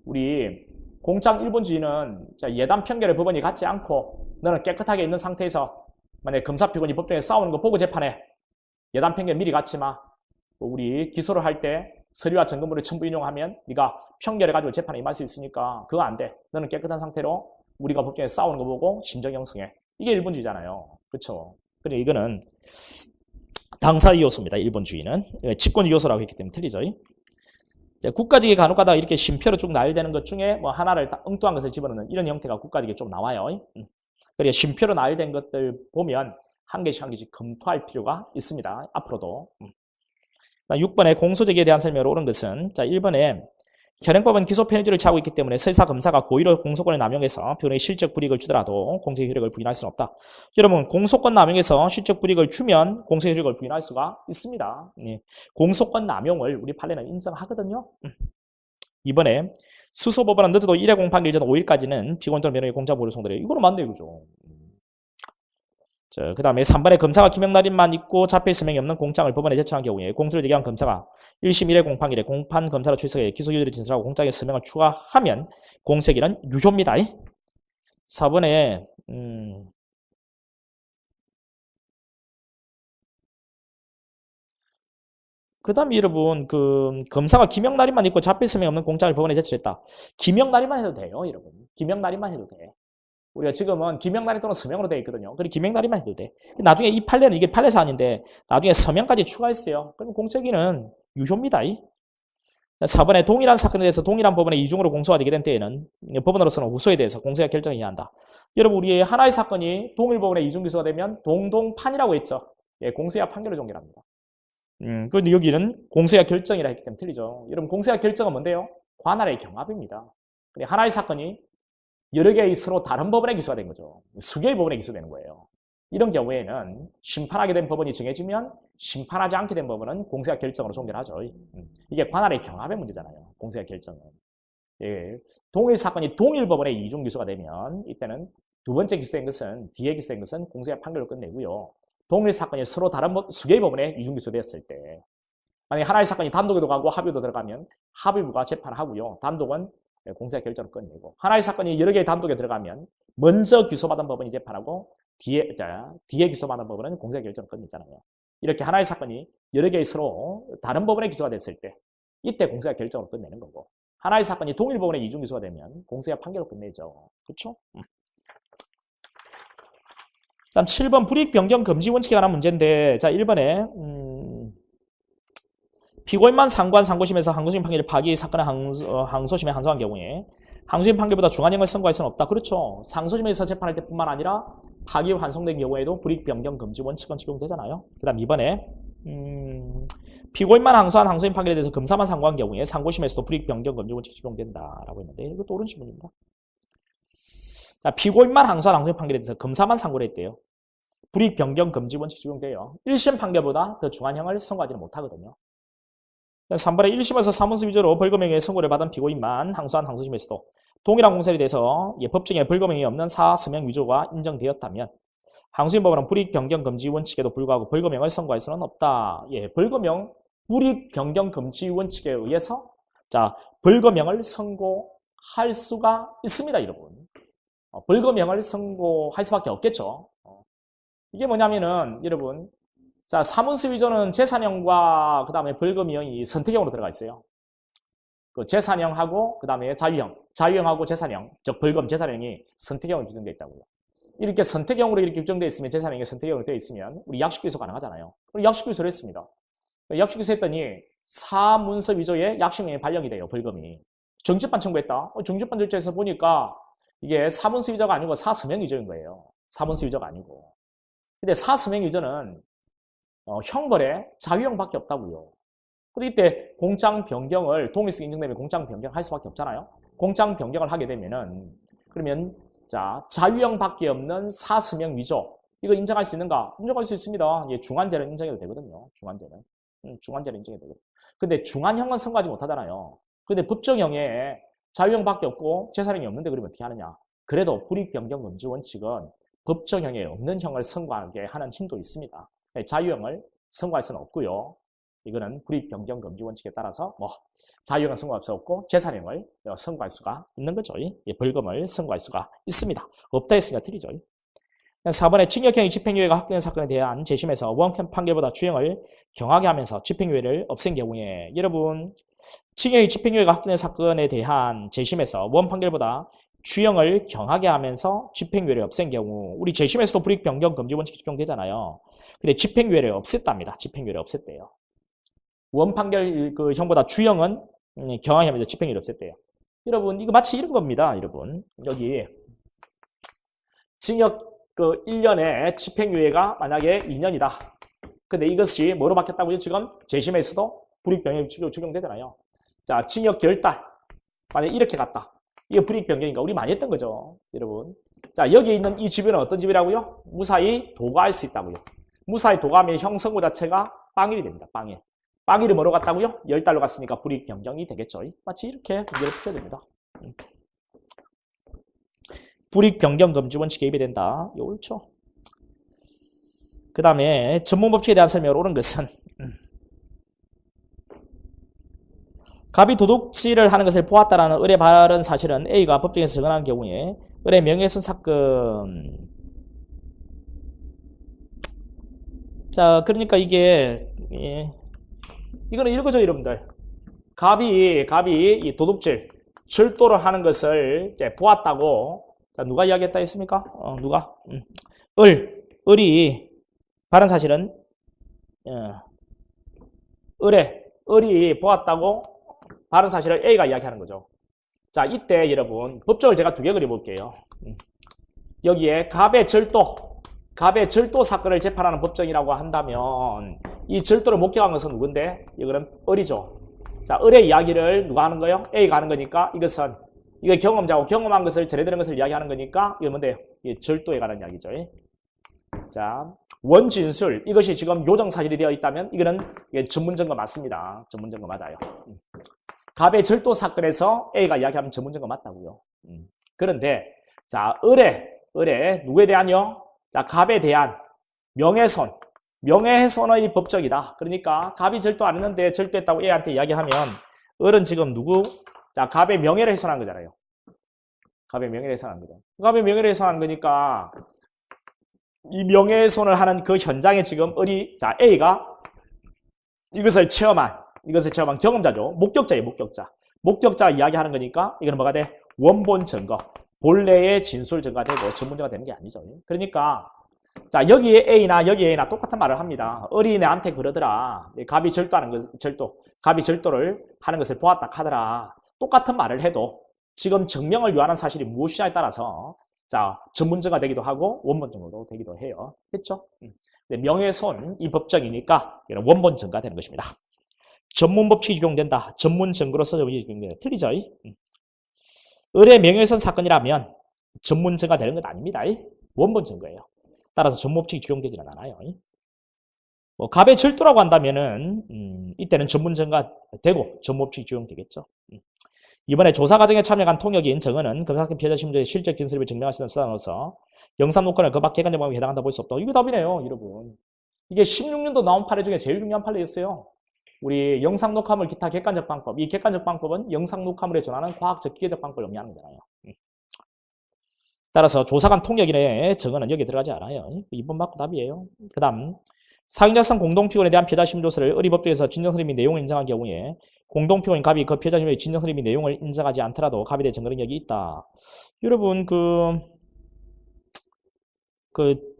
우리 공장 일본주의는 예단 편결을 법원이 갖지 않고 너는 깨끗하게 있는 상태에서 만약에 검사 피고인이 법정에 싸우는 거 보고 재판해. 예단 편결 미리 갖지 마. 우리 기소를 할 때 서류와 증거물을 첨부 인용하면 네가 편결해 가지고 재판에 임할 수 있으니까 그거 안 돼. 너는 깨끗한 상태로 우리가 법정에 싸우는 거 보고 심정 형성해. 이게 일본주의잖아요. 그렇죠? 근데 이거는 당사의 요소입니다. 일본주의는 직권주의 요소라고 했기 때문에 틀리죠. 국가직이 간혹가다가 이렇게 쉼표로 쭉 나열되는 것 중에 뭐 하나를 엉뚱한 것을 집어넣는 이런 형태가 국가직에 좀 나와요. 그리고 쉼표로 나열된 것들 보면 한 개씩 한 개씩 검토할 필요가 있습니다. 앞으로도. 6번에 공소제기에 대한 설명으로 옳은 것은 1번에 현행법은 기소 페널티를 차고 있기 때문에 설사 검사가 고의로 공소권을 남용해서 피고인에게 실적 불이익을 주더라도 공소의 효력을 부인할 수는 없다. 여러분 공소권 남용해서 실적 불이익을 주면 공소의 효력을 부인할 수가 있습니다. 공소권 남용을 우리 판례는 인정하거든요. 2번에 수소법원은 늦어도 1회 공판일 전 5일까지는 피고인 또는 변호인의 공작 보류 송달해요. 이거는 맞네요. 그죠? 그 다음에 3번에 검사가 기명날인만 있고 잡혀있을 서명이 없는 공장을 법원에 제출한 경우에 공소를 제기한 검사가 1심 1회 공판일에 공판 검사로 출석해 기소유죄를 진술하고 공장에 서명을 추가하면 공소기일은 유효입니다. 4번에 그 다음에 여러분 검사가 기명날인만 있고 잡혀있을 서명이 없는 공장을 법원에 제출했다. 기명날인만 해도 돼요. 여러분. 기명날인만 해도 돼. 우리가 지금은 기명날인 또는 서명으로 되어 있거든요. 그리고 기명날인만 해도 돼. 나중에 이 판례는 이게 판례 사안인데 나중에 서명까지 추가했어요. 그럼 공소기일은 유효입니다. 4번에 동일한 사건에 대해서 동일한 법원의 이중으로 공소가 되게 된 때에는 법원으로서는 후소에 대해서 공소가 결정해야 한다. 여러분 우리 하나의 사건이 동일 법원의 이중 기소가 되면 동동판이라고 했죠. 공소야 판결을 종결합니다. 그런데 여기는 공소야 결정이라 했기 때문에 틀리죠. 여러분 공소야 결정은 뭔데요? 관할의 경합입니다. 근데 하나의 사건이 여러 개의 서로 다른 법원에 기소가 된 거죠. 수개의 법원에 기소되는 거예요. 이런 경우에는 심판하게 된 법원이 정해지면 심판하지 않게 된 법원은 공소야 결정으로 종결하죠. 이게 관할의 경합의 문제잖아요. 공소야 결정은. 동일 사건이 동일 법원에 이중 기소가 되면 이때는 두 번째 기소된 것은 뒤에 기소된 것은 공소야 판결로 끝내고요. 동일 사건이 서로 다른 수개의 법원에 이중 기소됐을 때 만약에 하나의 사건이 단독에도 가고 합의도 들어가면 합의부가 재판하고요. 단독은 공소야 결정을 끝내고 하나의 사건이 여러 개의 단독에 들어가면 먼저 기소받은 법원이 재판하고 뒤에 기소받은 법원은 공소야 결정을 끝냈잖아요. 이렇게 하나의 사건이 여러 개의 서로 다른 법원에 기소가 됐을 때 이때 공소야 결정을 끝내는 거고 하나의 사건이 동일 법원에 이중 기소가 되면 공소야 판결을 끝내죠. 그렇죠? 다음 7번 불이익 변경 금지 원칙에 관한 문제인데 1번에 피고인만 상고심에서 항소심 판결을 파기 사건의 항소심에 항소한 경우에 항소심 판결보다 중한형을 선고할 수는 없다. 그렇죠. 상소심에서 재판할 때뿐만 아니라 파기 환송된 경우에도 불이익 변경 금지 원칙은 적용되잖아요. 그 다음 2번에 피고인만 항소한 항소심 판결에 대해서 검사만 상고한 경우에 상고심에서도 불이익 변경 금지 원칙이 적용된다라고 했는데 이것도 옳은 질문입니다. 자, 피고인만 항소한 항소심 판결에 대해서 검사만 상고를 했대요. 불이익 변경 금지 원칙 적용돼요. 1심 판결보다 더 중한형을 선고하지는 못하거든요. 3번에 1심에서 사문서 위조로 벌금형의 선고를 받은 피고인만 항소한 항소심에서도 동일한 공소에 대해서 법정에 벌금형이 없는 사서명 위조가 인정되었다면 항소심법원은 불이익 변경 금지 원칙에도 불구하고 벌금형을 선고할 수는 없다. 벌금형 불이익 변경 금지 원칙에 의해서 벌금형을 선고할 수가 있습니다, 여러분. 벌금형을 선고할 수밖에 없겠죠. 이게 뭐냐면은 여러분, 자, 사문서 위조는 재산형과 그 다음에 벌금형이 선택형으로 들어가 있어요. 그 재산형하고 그 다음에 자유형하고 재산형, 즉 벌금 재산형이 선택형으로 규정되어 있다고요. 이렇게 선택형으로 이렇게 규정되어 있으면, 재산형이 선택형으로 되어 있으면 우리 약식규소 가능하잖아요. 그럼 약식규소를 했습니다. 약식규소 했더니 사문서 위조의 약식명이 발령이 돼요. 벌금이. 정지판 청구했다. 정지판 절차에서 보니까 이게 사문서 위조가 아니고 사서명 위조인 거예요. 사문서 위조가 아니고. 근데 사서명 위조는 형벌에 자유형밖에 없다고요. 근데 이때 공장 변경을 동의성 인정되면 공장 변경할 수밖에 없잖아요. 공장 변경을 하게 되면은 그러면 자, 자유형밖에 없는 사서명 위조 이거 인정할 수 있는가? 인정할 수 있습니다. 예, 중한죄는 인정해도 되거든요. 중한죄는 인정해도 되거든요. 근데 중한형은 선고하지 못하잖아요. 근데 법정형에 자유형밖에 없고 재산형이 없는데 그러면 어떻게 하느냐? 그래도 불이익변경 금지 원칙은 법정형에 없는 형을 선고하게 하는 힘도 있습니다. 자유형을 선고할 수는 없고요. 이거는 불이익변경 금지 원칙에 따라서 자유형은 선고할 수 없고 재산형을 선고할 수가 있는 거죠. 벌금을 선고할 수가 있습니다. 없다 했으니까 틀리죠. 4번에 징역형이 집행유예가 확정된 사건에 대한 재심에서 원형 판결보다 주형을 경하게 하면서 집행유예를 없앤 경우에 여러분 징역이 집행유예가 확정된 사건에 대한 재심에서 원 판결보다 주형을 경하게 하면서 집행유예를 없앤 경우 우리 재심에서도 불이익변경 금지 원칙이 적용되잖아요. 근데 집행유예를 없앴답니다. 집행유예를 없앴대요. 원 판결 그 형보다 주형은 경하게 하면서 집행유예를 없앴대요. 여러분 이거 마치 이런 겁니다. 여러분 여기 징역 그 1년에 집행유예가 만약에 2년이다. 근데 이것이 뭐로 바뀌었다고요? 지금 재심에서도 불이익변경이 적용되잖아요. 자, 징역 10달. 만약에 이렇게 갔다. 이게 불이익변경인가? 우리 많이 했던 거죠. 여러분. 자, 여기 있는 이 집유는 어떤 집이라고요? 무사히 도과할 수 있다고요. 무사히 도과하면 형 선고 자체가 빵일이 됩니다. 빵일. 빵일이 뭐로 갔다고요? 10달로 갔으니까 불이익변경이 되겠죠. 마치 이렇게 문제를 푸셔야 됩니다. 불이익변경 금지 원칙에 개입이 된다. 이거 옳죠. 그 다음에 전문법칙에 대한 설명을 옳은 것은 갑이 도둑질을 하는 것을 보았다라는 의뢰 바른 사실은 A가 법정에서 증언한 경우에 의뢰 명예훼손 사건 자 그러니까 이게 이거는 이거죠 여러분들 갑이 이 도둑질 절도를 하는 것을 이제 보았다고 자, 누가 이야기했다 했습니까? 누가? 을이 바른 사실은 을이 보았다고 바른 사실을 A가 이야기하는 거죠. 자, 이때 여러분 법정을 제가 두 개 그려볼게요. 여기에 갑의 절도 사건을 재판하는 법정이라고 한다면 이 절도를 목격한 것은 누군데? 이거는 을이죠. 자, 을의 이야기를 누가 하는 거예요? A가 하는 거니까 이것은 이거 경험자고 경험한 것을 전해드는 것을 이야기하는 거니까 이거 뭔데요? 이게 절도에 관한 이야기죠. 자, 원진술 이것이 지금 요정사실이 되어 있다면 이거는 전문증거 맞습니다. 전문증거 맞아요. 갑의 절도 사건에서 A가 이야기하면 전문증거 맞다고요. 그런데 자, 을에 누구에 대한요? 자, 갑에 대한 명예훼손의 법정이다. 그러니까 갑이 절도 안 했는데 절도했다고 A한테 이야기하면 을은 지금 누구? 자, 갑의 명예를 훼손한 거잖아요. 갑의 명예를 훼손한 거죠. 갑의 명예를 훼손한 거니까 이 명예훼손을 하는 그 현장에 지금 자, A가 이것을 체험한 경험자죠. 목격자예요, 목격자 이야기하는 거니까 이거는 뭐가 돼? 원본 증거. 본래의 진술 증거가 되고 전문증거가 되는 게 아니죠. 그러니까 자, 여기에 A나 똑같은 말을 합니다. 어린애한테 그러더라. 갑이 갑이 절도를 하는 것을 보았다 하더라. 똑같은 말을 해도 지금 증명을 요하는 사실이 무엇이냐에 따라서 자, 전문증거가 되기도 하고 원본 증거도 되기도 해요. 됐죠? 명예훼손 이 법정이니까 이런 원본 증거가 되는 것입니다. 전문법칙이 적용된다. 전문 증거로서 적용된다. 틀리죠? 을의 명예훼손 사건이라면 전문 증거가 되는 건 아닙니다. 원본 증거예요. 따라서 전문법칙이 적용되지는 않아요. 갑의 절도라고 한다면은 이때는 전문 증거가 되고 전문법칙이 적용되겠죠. 이번에 조사 과정에 참여한 통역인 정은은 검사권 피해자 신문의 실적 진술을 증명할 수 있는 수단으로서 영상 녹화를 그 밖 객관적 방법에 해당한다 볼 수 없다. 이게 답이네요, 여러분. 이게 16년도 나온 판례 중에 제일 중요한 판례였어요. 우리 영상 녹화물 기타 객관적 방법. 이 객관적 방법은 영상 녹화물에 준하는 과학적 기계적 방법을 의미하는 거잖아요. 따라서 조사관 통역인의 증언은 여기 들어가지 않아요. 2번 맞고 답이에요. 그 다음 사용자성 공동피곤에 대한 피해자심조서를 의리법정에서 진정선임 및 내용을 인정한 경우에 공동피곤인 갑이 그 피해자심의 진정선임 및 내용을 인정하지 않더라도 갑에 대해 증거 능력이 있다. 여러분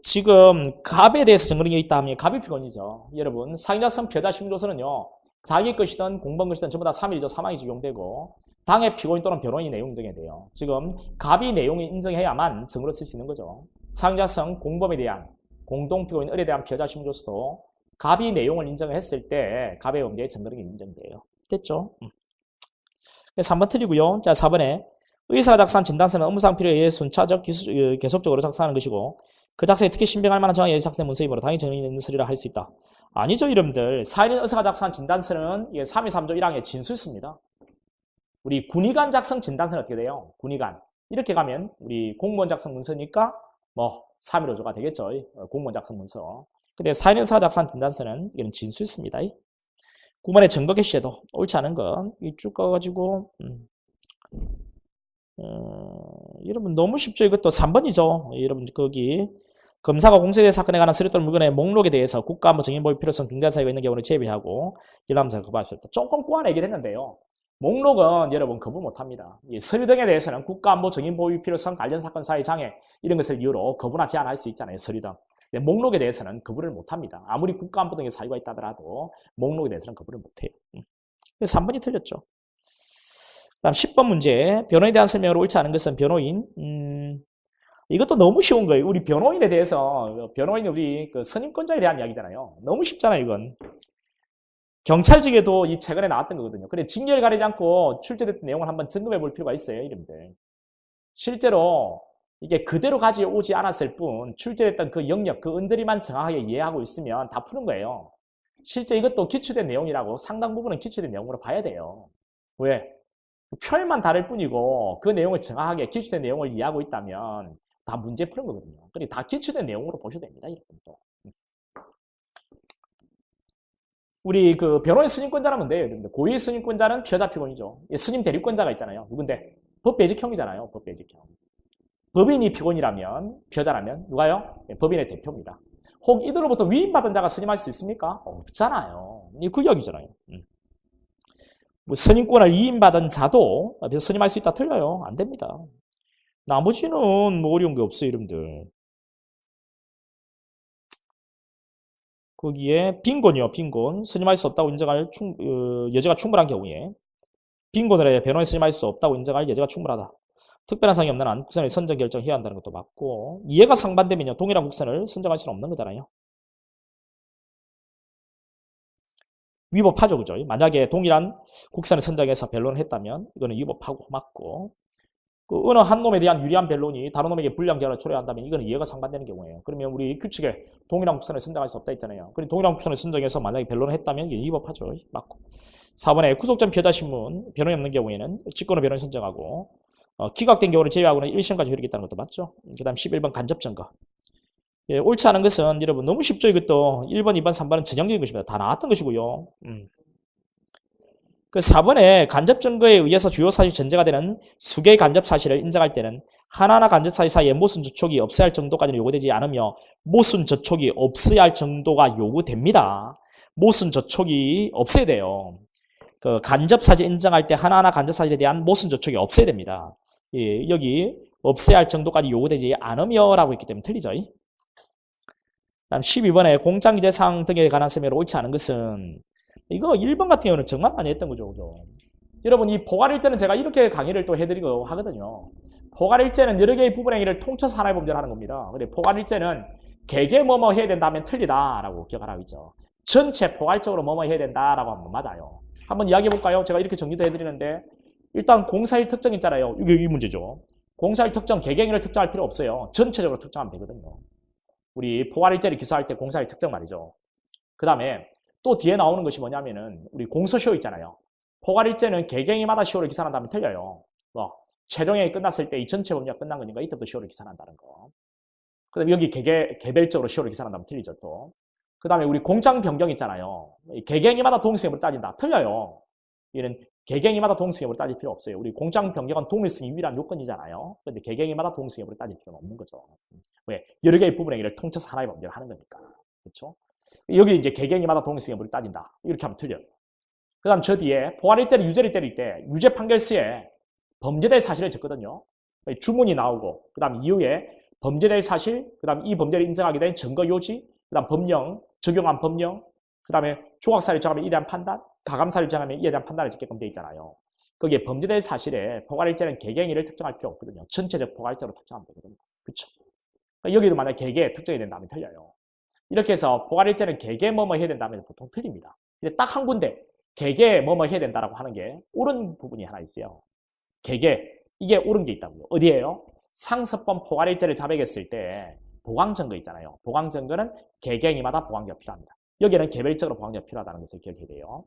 지금 갑에 대해서 증거 능력이 있다 하면 갑이 피곤이죠. 여러분 사용자성 피해자심조서는요. 자기 것이든 공범 것이든 전부 다 3일이죠. 사망이 적용되고 당해 피고인 또는 변호인이 내용 인정해야 돼요. 지금 갑이 내용을 인정해야만 증거로 쓸 수 있는 거죠. 사용자성 공범에 대한 공동피고인 을에 대한 피해자심조서도 갑이 내용을 인정했을 때 갑의 범죄의 증거력이 인정돼요. 됐죠? 그래서 3번 틀리고요. 자, 4번에 의사가 작성한 진단서는 업무상 필요에 의해 순차적 계속적으로 작성하는 것이고 그 작성에 특히 신빙할 만한 정황에 작성된 문서이므로 당연히 정의 있는 서리라 할 수 있다. 아니죠, 여러분들. 사인인 의사가 작성한 진단서는 323조 1항의 진술서입니다. 우리 군의관 작성 진단서는 어떻게 돼요? 군의관. 이렇게 가면 우리 공무원 작성 문서니까 315조가 되겠죠. 공무원 작성 문서. 근데 사인인 의사가 작성한 진단서는 이건 진술서입니다. 9번의 증거 개시에도 옳지 않은 건 쭉 가가지고 여러분 너무 쉽죠. 이것도 3번이죠. 여러분 거기 검사가 공소된 사건에 관한 서류 또는 물건의 목록에 대해서 국가안보 증인 보일 필요성 중대한 사유가 있는 경우를 제외하고 일람사가 거부할 수 있다. 조금 꼬아내긴 했는데요. 목록은 여러분 거부 못합니다. 서류 등에 대해서는 국가안보 증인 보일 필요성 관련 사건 사회 장애 이런 것을 이유로 거부나 제한할 수 있잖아요. 서류 등. 목록에 대해서는 거부를 못합니다. 아무리 국가안보 등의 사유가 있다더라도 목록에 대해서는 거부를 못해요. 그래서 3번이 틀렸죠. 그 다음 10번 문제. 변호인에 대한 설명으로 옳지 않은 것은 변호인. 이것도 너무 쉬운 거예요. 우리 변호인에 대해서, 변호인이 우리 선임권자에 대한 이야기잖아요. 너무 쉽잖아요, 이건. 경찰직에도 이 최근에 나왔던 거거든요. 근데 징계를 가리지 않고 출제됐던 내용을 한번 점검해 볼 필요가 있어요, 이름들. 실제로 이게 그대로 가져오지 않았을 뿐 출제됐던 그 영역, 그 은들이만 정확하게 이해하고 있으면 다 푸는 거예요. 실제 이것도 기출된 내용이라고 상당 부분은 기출된 내용으로 봐야 돼요. 왜? 표현만 다를 뿐이고 그 내용을 정확하게 기출된 내용을 이해하고 있다면 다 문제 푸는 거거든요. 그러니 다 기출된 내용으로 보셔도 됩니다. 이것도. 우리 변호인 스님권자라면 돼요. 고위 스님권자는 피해자 피고인이죠. 스님 대리권자가 있잖아요. 누군데? 법배직형이잖아요. 법배직형. 법인이 피고인이라면, 피해자라면 누가요? 법인의 대표입니다. 혹 이들로부터 위임받은 자가 스님할 수 있습니까? 없잖아요. 이 구역이잖아요. 스님권을 위임받은 자도 스님할 수 있다 틀려요. 안 됩니다. 나머지는 어려운 게 없어요, 여러분들. 거기에 빈곤이요, 빈곤. 스님할 수 없다고 인정할 여지가 충분한 경우에 빈곤을 해 변호인 스님할 수 없다고 인정할 여지가 충분하다. 특별한 사항이 없는 한 국선을 선정 결정해야 한다는 것도 맞고 이해가 상반되면요 동일한 국선을 선정할 수는 없는 거잖아요. 위법하죠, 그죠? 만약에 동일한 국선을 선정해서 변론을 했다면 이거는 위법하고 맞고 어느 한 놈에 대한 유리한 변론이 다른 놈에게 불리한 결과를 초래한다면 이거는 이해가 상반되는 경우예요. 그러면 우리 규칙에 동일한 국선을 선정할 수 없다 했잖아요. 그럼 동일한 국선을 선정해서 만약에 변론을 했다면 이게 위법하죠, 맞고. 4번에 구속전 피해자 신문 변론이 없는 경우에는 직권으로 변론을 선정하고 기각된 경우를 제외하고는 1심까지 효력이 있다는 것도 맞죠. 그 다음 11번 간접증거. 예, 옳지 않은 것은 여러분 너무 쉽죠. 이것도 1번, 2번, 3번은 전형적인 것입니다. 다 나왔던 것이고요. 그 4번에 간접증거에 의해서 주요 사실 전제가 되는 수개의 간접사실을 인정할 때는 하나하나 간접사실 사이에 모순 저촉이 없어야 할 정도까지는 요구되지 않으며 모순 저촉이 없어야 할 정도가 요구됩니다. 모순 저촉이 없어야 돼요. 그 간접사실 인정할 때 하나하나 간접사실에 대한 모순 저촉이 없어야 됩니다. 예, 여기 없어야 할 정도까지 요구되지 않으며 라고 했기 때문에 틀리죠. 다음 12번에 공장기재사항 등에 관한 설명으로 옳지 않은 것은 이거 1번 같은 경우는 정말 많이 했던 거죠. 그죠? 여러분 이 포괄일제는 제가 이렇게 강의를 또 해드리고 하거든요. 포괄일제는 여러 개의 부분행위를 통쳐서 하나의 범죄를 하는 겁니다. 근데 포괄일제는 개개 뭐뭐 해야 된다면 틀리다라고 기억하라고 있죠. 전체 포괄적으로 뭐뭐 해야 된다라고 하면 맞아요. 한번 이야기해 볼까요? 제가 이렇게 정리도 해드리는데 일단 공사일 특정 있잖아요. 이게 이 문제죠. 공사일 특정, 개개행위를 특정할 필요 없어요. 전체적으로 특정하면 되거든요. 우리 포괄일제를 기소할 때 공사일 특정 말이죠. 그 다음에 또 뒤에 나오는 것이 뭐냐면은 우리 공소시효 있잖아요. 포괄일제는 개개행위마다 시효를 기산한다면 틀려요. 최종행위 끝났을 때 이 전체 범위가 끝난 거니까 이때부터 시효를 기산한다는 거. 그 다음에 여기 개별적으로 시효를 기산한다면 틀리죠 또. 그 다음에 우리 공장 변경 있잖아요. 개개행위마다 동일성을 따진다. 틀려요. 얘는 개개인마다 동일성 여부를 따질 필요 없어요. 우리 공장 변경은 동일성이 유일한 요건이잖아요. 근데 개개인마다 동일성 여부를 따질 필요는 없는 거죠. 왜? 여러 개의 부분 행위를 통째서 하나의 범죄를 하는 거니까. 그렇죠? 여기 이제 개개인마다 동일성 여부를 따진다. 이렇게 하면 틀려요. 그 다음 저 뒤에 포괄일자를 유죄를 때릴 때 유죄 판결서에 범죄될 사실을 적거든요. 주문이 나오고 그 다음 이후에 범죄될 사실, 그 다음 이 범죄를 인정하게 된 증거 요지, 그 다음 법령, 적용한 법령, 그 다음에 조각사를 정하면 이에 대한 판단, 가감사를 정하면 이에 대한 판단을 짓게끔 되어 있잖아요. 거기에 범죄될 사실에 포괄일자는 개개인을 특정할 필요 없거든요. 전체적 포괄일자로 특정하면 되거든요. 그렇죠? 그러니까 여기도 만약 개개 특정이 된다면 틀려요. 이렇게 해서 포괄일자는 개개 뭐뭐 해야 된다면 보통 틀립니다. 근데 딱 한 군데 개개 뭐뭐 해야 된다라고 하는 게 옳은 부분이 하나 있어요. 개개, 이게 옳은 게 있다고요. 어디예요? 상습범 포괄일자를 자백했을 때 보강증거 있잖아요. 보강증거는 개개인마다 보강제가 필요합니다. 여기는 개별적으로 보강제가 필요하다는 것을 기억해야 돼요.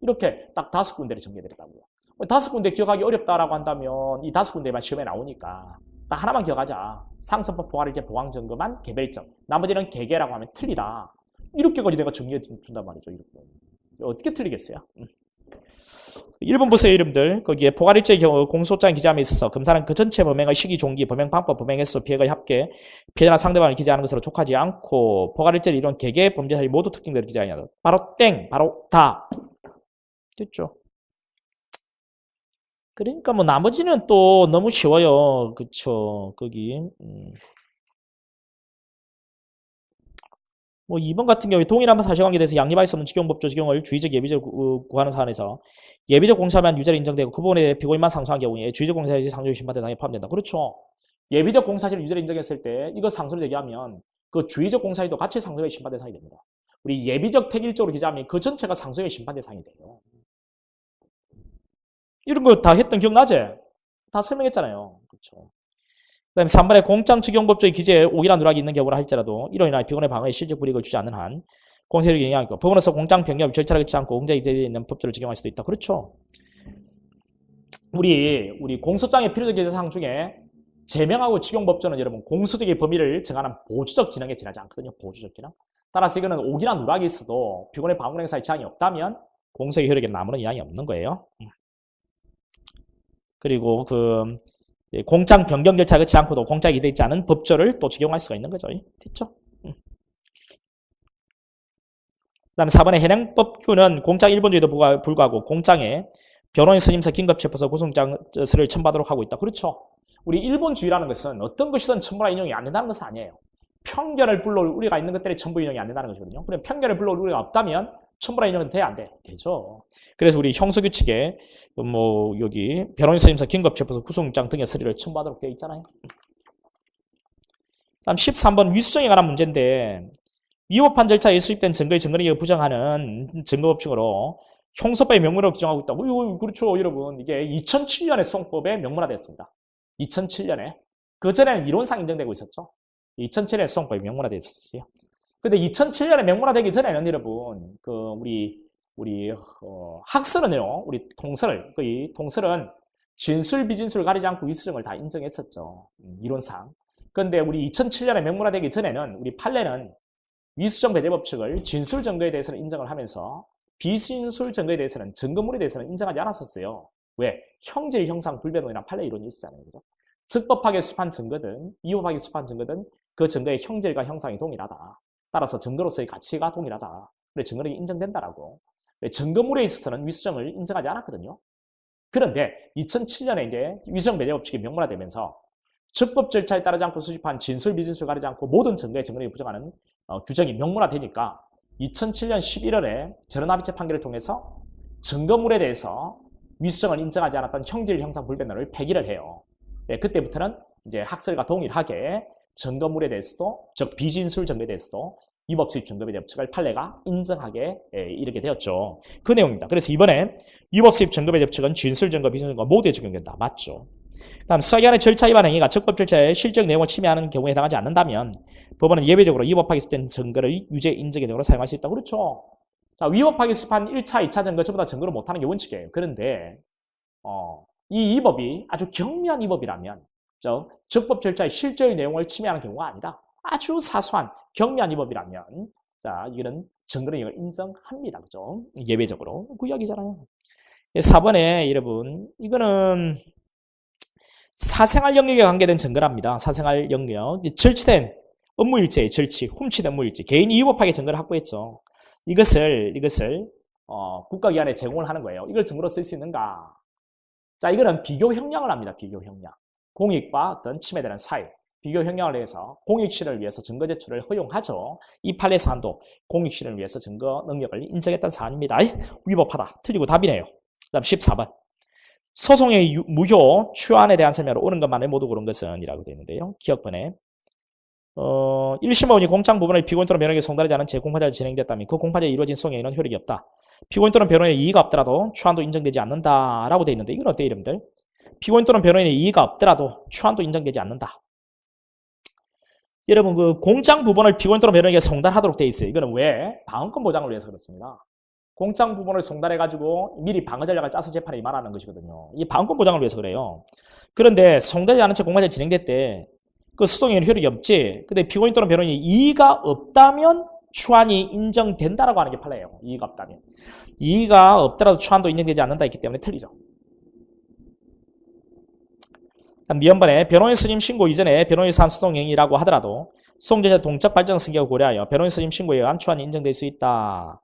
이렇게 딱 5군데를 정리해드렸다고요. 5군데 기억하기 어렵다라고 한다면 이 5군데만 시험에 나오니까 딱 하나만 기억하자. 상습범 포괄일자 보강증거만 개별적, 나머지는 개개라고 하면 틀리다. 이렇게까지 내가 정리해 준단 말이죠. 이렇게. 어떻게 틀리겠어요? 1번 보세요, 여러분들. 거기에 포괄일자의 경우 공소장 기재함에 있어서 검사는 그 전체 범행의 시기, 종기, 범행 방법, 범행 횟수, 피해가 합계, 피해자나 상대방을 기재하는 것으로 족하지 않고 포괄일자를 이룬 개개 범죄 사실 모두 특징들을 기재하냐. 바로 땡, 바로 다. 됐죠? 그러니까 뭐 나머지는 또 너무 쉬워요. 그쵸? 거기. 뭐 2번 같은 경우에 동일한 사실관계에 대해서 양립할 수 없는 직용법조 직용을 주의적 예비적 구하는 사안에서 예비적 공사만 유죄를 인정되고 그 부분에 대해 피고인만 상소한 경우에 주의적 공사실이 상조의 심판 대상에 포함된다. 그렇죠. 예비적 공사실을 유죄를 인정했을 때 이거 상소를 제기하면 그 주의적 공사실도 같이 상소의 심판 대상이 됩니다. 우리 예비적 폐기일적으로 기재하면 그 전체가 상소의 심판 대상이 돼요. 이런 거 다 했던 기억나지? 다 설명했잖아요. 그렇죠. 그 다음에 3번에 공장 직용법조의 기재에 오일한 누락이 있는 경우라 할지라도 이로 인하여 피고인의 방어에 실적 불이익을 주지 않는 한 공세력이 영향이 있고 법원에서 공장 변경 절차를 갖지 않고 공장이 되어 있는 법조를 적용할 수도 있다. 그렇죠. 우리 공소장의 필요적 기재사항 중에 제명하고 직용법조는 여러분 공소적의 범위를 정하는 보조적 기능에 지나지 않거든요. 보조적 기능. 따라서 이거는 오기나 누락이 있어도 피고인의 방어 행사에 지장이 없다면 공소의 효력에 아무런 영향이 없는 거예요. 그리고 그 공장 변경 절차가 그렇지 않고도 공장이 되어 있지 않은 법조를 또 적용할 수가 있는 거죠. 됐죠? 그 다음에 4번의 현행법규는 공장 일본주의도 불구하고 공장에 변호인 스님서 긴급체포서 구속장서를 첨부하도록 하고 있다. 그렇죠? 우리 일본주의라는 것은 어떤 것이든 첨부나 인용이 안 된다는 것은 아니에요. 편견을 불러올 우리가 있는 것들이 첨부 인용이 안 된다는 것이거든요. 그럼 편견을 불러올 우리가 없다면 첨부나 인용은 돼? 안 돼? 되죠. 그래서 우리 형소규칙에 뭐 여기 변호인 스님서 긴급체포서 구속장 등의 서류를 첨부하도록 되어 있잖아요. 다음 13번 위수정에 관한 문제인데 위법한 절차에 수립된 증거의 증거력을 부정하는 증거법칙으로 형소법의 명문으로 규정하고 있다. 그렇죠, 여러분. 이게 2007년에 수송법에 명문화됐습니다. 2007년에. 그 전에는 이론상 인정되고 있었죠. 2007년에 수송법이 명문화되어 있었어요. 근데 2007년에 명문화되기 전에는 여러분, 학설은요, 우리 통설은 진술, 비진술을 가리지 않고 위수정을 다 인정했었죠. 이론상. 그런데 우리 2007년에 명문화되기 전에는 우리 판례는 위수정 배제 법칙을 진술 증거에 대해서는 인정을 하면서 비진술 증거에 대해서는 증거물에 대해서는 인정하지 않았었어요. 왜? 형질, 형상, 불변론이라는 판례 이론이 있었잖아요. 그죠? 적법하게 수집한 증거든, 위법하게 수집한 증거든 그 증거의 형질과 형상이 동일하다. 따라서 증거로서의 가치가 동일하다. 그래 증거력이 인정된다라고. 증거물에 있어서는 위수정을 인정하지 않았거든요. 그런데 2007년에 이제 위수정 배제 법칙이 명문화되면서 적법 절차에 따르지 않고 수집한 진술, 비진술 가리지 않고 모든 증거의 증거력을 부정하는 규정이 명문화되니까 2007년 11월에 전원합의체 판결을 통해서 증거물에 대해서 위수정을 인정하지 않았던 형질, 형상, 불변론을 폐기를 해요. 네, 그때부터는 이제 학설과 동일하게 증거물에 대해서도, 즉 비진술 증거에 대해서도 위법 수입 증거 배제 법칙을 판례가 인정하게 이르게 되었죠. 그 내용입니다. 그래서 이번에 위법 수입 증거 배제 법칙은 진술 증거, 비진술 증거 모두에 적용된다. 맞죠? 다음 수사기관의 절차 위반 행위가 적법 절차의 실적 내용을 침해하는 경우에 해당하지 않는다면 법원은 예외적으로 위법하게 수집된 증거를 유죄 인정의 경우로 사용할 수 있다. 그렇죠? 자, 위법하게 수집한 1차, 2차 증거 전부 다 증거를 못하는 게 원칙이에요. 그런데 이 위법이 아주 경미한 위법이라면 적법 절차의 실적의 내용을 침해하는 경우가 아니다. 아주 사소한 경미한 위법이라면 자, 이거는 증거를 인정합니다. 그죠? 예외적으로 그 이야기잖아요. 4번에 여러분 이거는 사생활 영역에 관계된 증거랍니다. 사생활 영역. 절취된 업무일체의 절취, 훔친 업무일체. 개인이 위법하게 증거를 확보했죠. 이것을 국가기관에 제공을 하는 거예요. 이걸 증거로 쓸 수 있는가? 자, 이거는 비교 형량을 합니다. 비교 형량. 공익과 어떤 침해되는 사유. 비교 형량을 해서 공익실을 위해서 증거 제출을 허용하죠. 이 판례 사안도 공익실을 위해서 증거 능력을 인정했던 사안입니다. 위법하다. 틀리고 답이네요. 그 다음 14번. 소송의 무효, 추안에 대한 설명으로 옳은 것만을 모두 고른 것은 이라고 되어 있는데요. 기억번에 1심 법원이 공장 부분을 피고인 또는 변호인에게 송달하지 않은 채 공판자가 진행됐다면 그 공판자에 이루어진 소송에는 효력이 없다. 피고인 또는 변호인의 이의가 없더라도 추안도 인정되지 않는다라고 되어 있는데 이건 어때요, 여러분들? 피고인 또는 변호인의 이의가 없더라도 추안도 인정되지 않는다. 여러분 그 공장 부분을 피고인 또는 변호인에게 송달하도록 되어 있어요. 이거는 왜? 방어권 보장을 위해서 그렇습니다. 공장 부분을 송달해가지고 미리 방어 전략을 짜서 재판에 임하라는 것이거든요. 이 방어권 보장을 위해서 그래요. 그런데 송달하지 않은 채 공판이 진행됐대. 그 소송에는 효력이 없지. 근데 피고인 또는 변호인이 이의가 없다면 추안이 인정된다라고 하는 게 판례예요. 이의가 없다면. 이의가 없더라도 추안도 인정되지 않는다 했기 때문에 틀리죠. 미연번에 변호인 스님 신고 이전에 변호인 사안 소송 행위라고 하더라도 소송제자 동적 발전 승계를 고려하여 변호인 스님 신고에 의한 추안이 인정될 수 있다.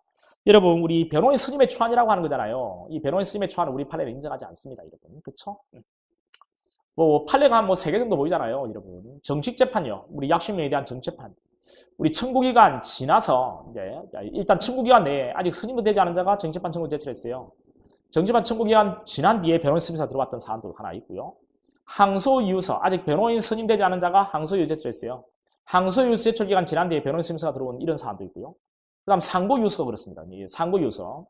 여러분 우리 변호인 스님의 추안이라고 하는 거잖아요. 이 변호인 스님의 추안은 우리 판례를 인정하지 않습니다. 여러분. 그쵸? 뭐 판례가 한 3개 정도 보이잖아요. 여러분. 정식재판이요. 우리 약식명에 대한 정식재판. 우리 청구기간 지나서 이제 일단 청구기간 내에 아직 스님도 되지 않은 자가 정식재판 청구 제출했어요. 정식재판 청구기간 지난 뒤에 변호인 스님사 들어왔던 사안도 하나 있고요. 항소이유서 아직 변호인 스님 되지 않은 자가 항소이유 제출했어요. 항소이유서 제출기간 지난 뒤에 변호인 스님사가 들어온 이런 사안도 있고요. 그 다음 상고이유서도 그렇습니다. 이 상고이유서.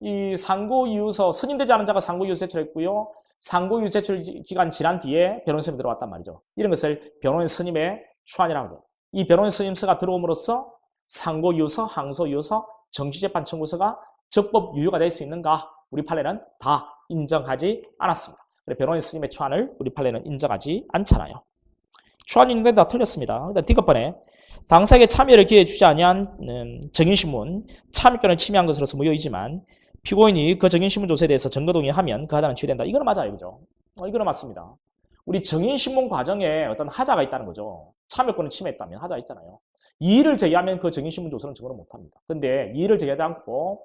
이 상고이유서 스님 되지 않은 자가 상고이유서 제출했고요. 상고이유 제출 기간 지난 뒤에 변호인 스님이 들어왔단 말이죠. 이런 것을 변호인 스님의 추안이라고 해요. 이 변호인 스님서가 들어옴으로써 상고이유서, 항소이유서, 정식재판 청구서가 적법 유효가 될 수 있는가? 우리 판례는 다 인정하지 않았습니다. 변호인 스님의 추안을 우리 판례는 인정하지 않잖아요. 추안이 있는데 다 틀렸습니다. 일단 D급번에 당사에게 참여를 기회해 주지 아니한 증인신문, 참여권을 침해한 것으로서 무효이지만 피고인이 그 증인신문 조사에 대해서 증거 동의하면 그 하자는 취된다. 이거는 맞아요. 그죠? 이거는 맞습니다. 우리 증인신문 과정에 어떤 하자가 있다는 거죠. 참여권을 침해했다면 하자가 있잖아요. 이의를 제기하면 그 증인신문 조사는 증거를 못합니다. 근데 이의를 제기하지 않고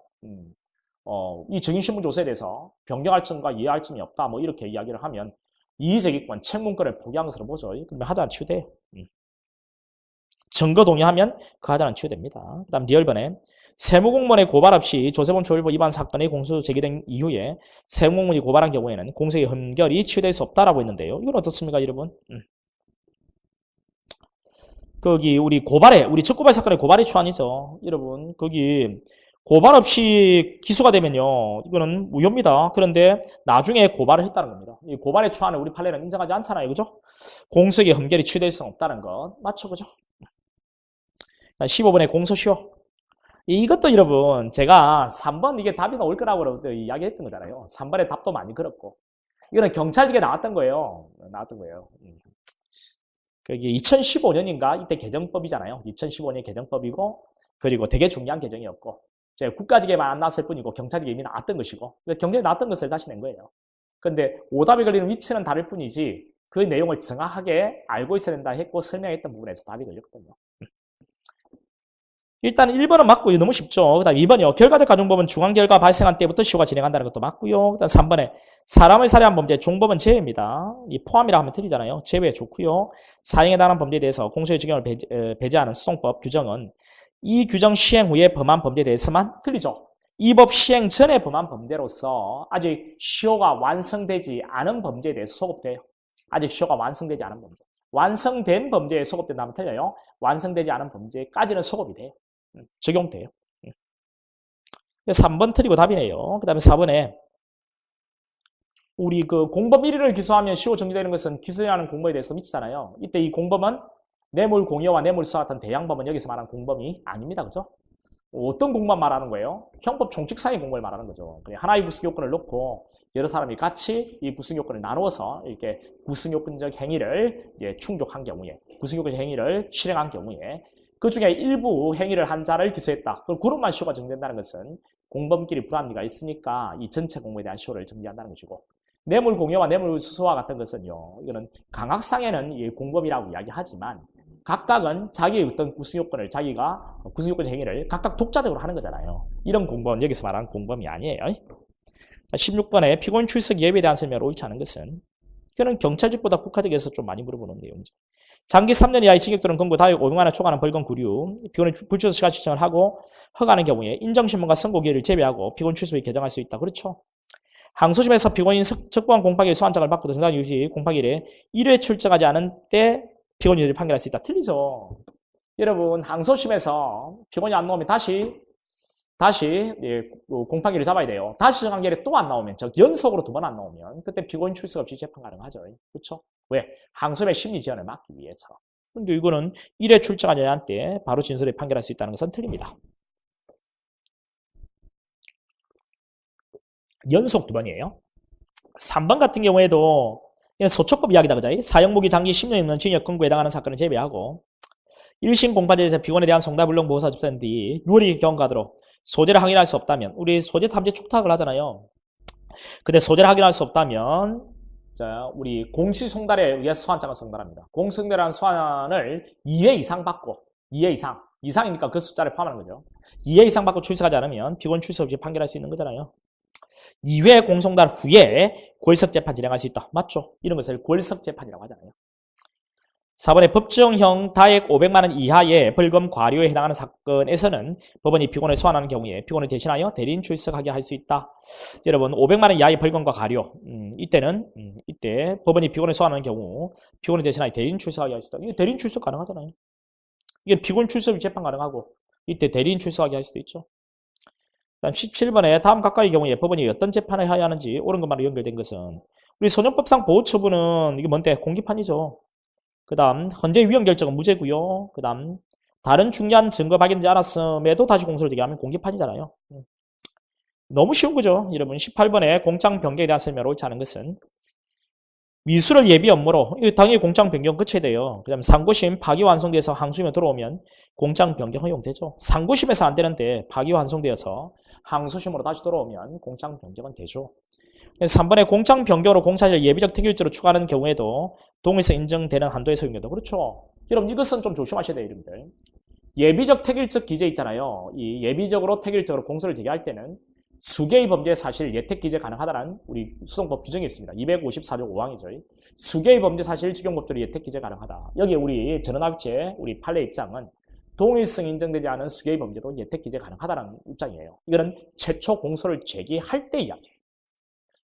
이 증인신문 조사에 대해서 변경할 점과 이해할 점이 없다. 뭐 이렇게 이야기를 하면 이의제기권, 책문권을 포기한 것으로 보죠. 그러면 하자는 취돼요. 증거 동의하면 그 하자는 취됩니다. 그 다음 리얼번에 세무공무원의 고발 없이 조세범 처벌법 위반 사건의 공소 제기된 이후에 세무공무원이 고발한 경우에는 공소의 흠결이 취될 수 없다라고 했는데요. 이건 어떻습니까, 여러분? 거기 우리 고발에 우리 적고발 사건의 고발이 추안이죠. 여러분 거기 고발 없이 기소가 되면요. 이거는 무효입니다. 그런데 나중에 고발을 했다는 겁니다. 이 고발의 추안을 우리 판례는 인정하지 않잖아요. 그죠? 공소의 흠결이 취될 수는 없다는 것. 맞죠? 그죠? 15번의 공소시효. 이것도 여러분 제가 3번 이게 답이 나올 거라고 이야기했던 거잖아요. 3번의 답도 많이 그렇고. 이거는 경찰직에 나왔던 거예요. 그게 2015년인가 이때 개정법이잖아요. 2015년 개정법이고 그리고 되게 중요한 개정이었고 국가직에만 안 나왔을 뿐이고 경찰직에 이미 나왔던 것이고 경찰에 나왔던 것을 다시 낸 거예요. 그런데 오답이 걸리는 위치는 다를 뿐이지 그 내용을 정확하게 알고 있어야 된다 했고 설명했던 부분에서 답이 걸렸거든요. 일단 1번은 맞고요. 너무 쉽죠. 그 다음 2번이요. 결과적 가중법은 중앙결과 발생한 때부터 시효가 진행한다는 것도 맞고요. 그 다음 3번에 사람을 살해한 범죄 종법은 제외입니다. 이 포함이라 하면 틀리잖아요. 제외 좋고요. 사형에 달한 범죄에 대해서 공소의 적용을 배제하는 소송법 규정은 이 규정 시행 후에 범한 범죄에 대해서만 틀리죠. 이 법 시행 전에 범한 범죄로서 아직 시효가 완성되지 않은 범죄에 대해서 소급돼요. 아직 시효가 완성되지 않은 범죄. 완성된 범죄에 소급된다면 틀려요. 완성되지 않은 범죄까지는 소급이 돼요. 적용돼요. 3번 틀리고 답이네요. 그 다음에 4번에 우리 그 공범 1위를 기소하면 시효 정지되는 것은 기소하는 공범에 대해서 미치잖아요. 이때 이 공범은 뇌물 공여와 뇌물수와 같은 대양범은 여기서 말하는 공범이 아닙니다. 그죠? 어떤 공범 말하는 거예요? 형법 총칙상의 공범을 말하는 거죠. 하나의 구승요건을 놓고 여러 사람이 같이 이 구승요건을 나누어서 이렇게 구승요건적 행위를 이제 충족한 경우에 구승요건적 행위를 실행한 경우에 그 중에 일부 행위를 한 자를 기소했다. 그럼 그룹만 시효가 정된다는 것은 공범끼리 불합리가 있으니까 이 전체 공모에 대한 시효를 정리한다는 것이고 뇌물 공여와 뇌물 수수와 같은 것은요. 이거는 강학상에는 이 공범이라고 이야기하지만 각각은 자기의 어떤 구성요건을 자기가 구성요건 행위를 각각 독자적으로 하는 거잖아요. 이런 공범 여기서 말하는 공범이 아니에요. 16번에 피고인 출석 예비에 대한 설명을 옳지 않은 것은 이거는 경찰직보다 국가직에서 좀 많이 물어보는 내용이죠. 장기 3년 이하의 징역 또는 검거 다역 500만 원 초과하는 벌금 구류 피고인이 불출석 시간 신청을 하고 허가하는 경우에 인정신문과 선고 기회를 제외하고 피고인 출석을 개정할 수 있다. 그렇죠? 항소심에서 피고인 적법한 공파기일 소환장을 받고도 정당 유지 공파기일에 1회 출석하지 않은 때 피고인이 판결할 수 있다. 틀리죠? 여러분 항소심에서 피고인이 안 나오면 다시 공판기를 잡아야 돼요. 다시 정한결에 또 안 나오면 즉 연속으로 2번 안 나오면 그때 피고인 출석 없이 재판 가능하죠. 그렇죠? 왜? 항소심의 심리 지연을 막기 위해서. 근데 이거는 1회 출석하지 않은 때 바로 진술에 판결할 수 있다는 것은 틀립니다. 연속 2번이에요. 3번 같은 경우에도 소초법 이야기다. 그죠? 사형무기 장기 10년 이면 징역 금고에 해당하는 사건을 제외하고 1심 공판제에서 피고인에 대한 송달불능 보호사 접수한 뒤 6월이 경과하도록 소재를 확인할 수 없다면 우리 소재 탐지 촉탁을 하잖아요. 근데 소재를 확인할 수 없다면 자, 우리 공시송달에 의해서 소환장을 송달합니다. 공시송달이라는 소환을 2회 이상 받고 2회 이상이니까 그 숫자를 포함하는 거죠. 2회 이상 받고 출석하지 않으면 피고인 출석 없이 판결할 수 있는 거잖아요. 2회 공송달 후에 골석재판 진행할 수 있다. 맞죠? 이런 것을 골석재판이라고 하잖아요. 4번에 법정형 다액 500만 원 이하의 벌금 과료에 해당하는 사건에서는 법원이 피고인을 소환하는 경우에 피고인을 대신하여 대리인 출석하게 할 수 있다. 여러분 500만 원 이하의 벌금과 과료 이때 법원이 피고인을 소환하는 경우 피고인을 대신하여 대리인 출석하게 할 수 있다. 이게 대리인 출석 가능하잖아요. 이게 피고인 출석 재판 가능하고 이때 대리인 출석하게 할 수도 있죠. 다음 17번에 다음 각각의 경우에 법원이 어떤 재판을 해야 하는지 옳은 것만으로 연결된 것은 우리 소년법상 보호처분은 이게 뭔데? 공기판이죠. 그 다음 헌재 위헌 결정은 무죄고요. 그 다음 다른 중요한 증거 발견되지 않았음에도 다시 공소를 제기하면 공기판이잖아요. 너무 쉬운 거죠. 여러분 18번에 공장 변경에 대한 설명을 옳지 않은 것은 미수를 예비 업무로 당연히 공장 변경 거쳐야 돼요. 그 다음 상고심 파기완송돼서 항소심에 들어오면 공장 변경 허용되죠. 상고심에서 안 되는데 파기완송되어서 항소심으로 다시 돌아오면 공장 변경은 되죠. 3번에 공장 변경으로 공차를 예비적 택일죄로 추가하는 경우에도 동의서 인정되는 한도에 적용된다. 그렇죠. 여러분 이것은 좀 조심하셔야 돼요. 여러분들. 예비적 택일적 기재 있잖아요. 이 예비적으로 택일적으로 공소를 제기할 때는 수개의 범죄 사실 예택 기재 가능하다는 우리 수송법 규정이 있습니다. 254조 5항이죠. 수개의 범죄 사실 적용법대로 예택 기재 가능하다. 여기에 우리 전원합체 우리 판례 입장은 동의성 인정되지 않은 수개의 범죄도 예택 기재 가능하다는 입장이에요. 이거는 최초 공소를 제기할 때 이야기예요.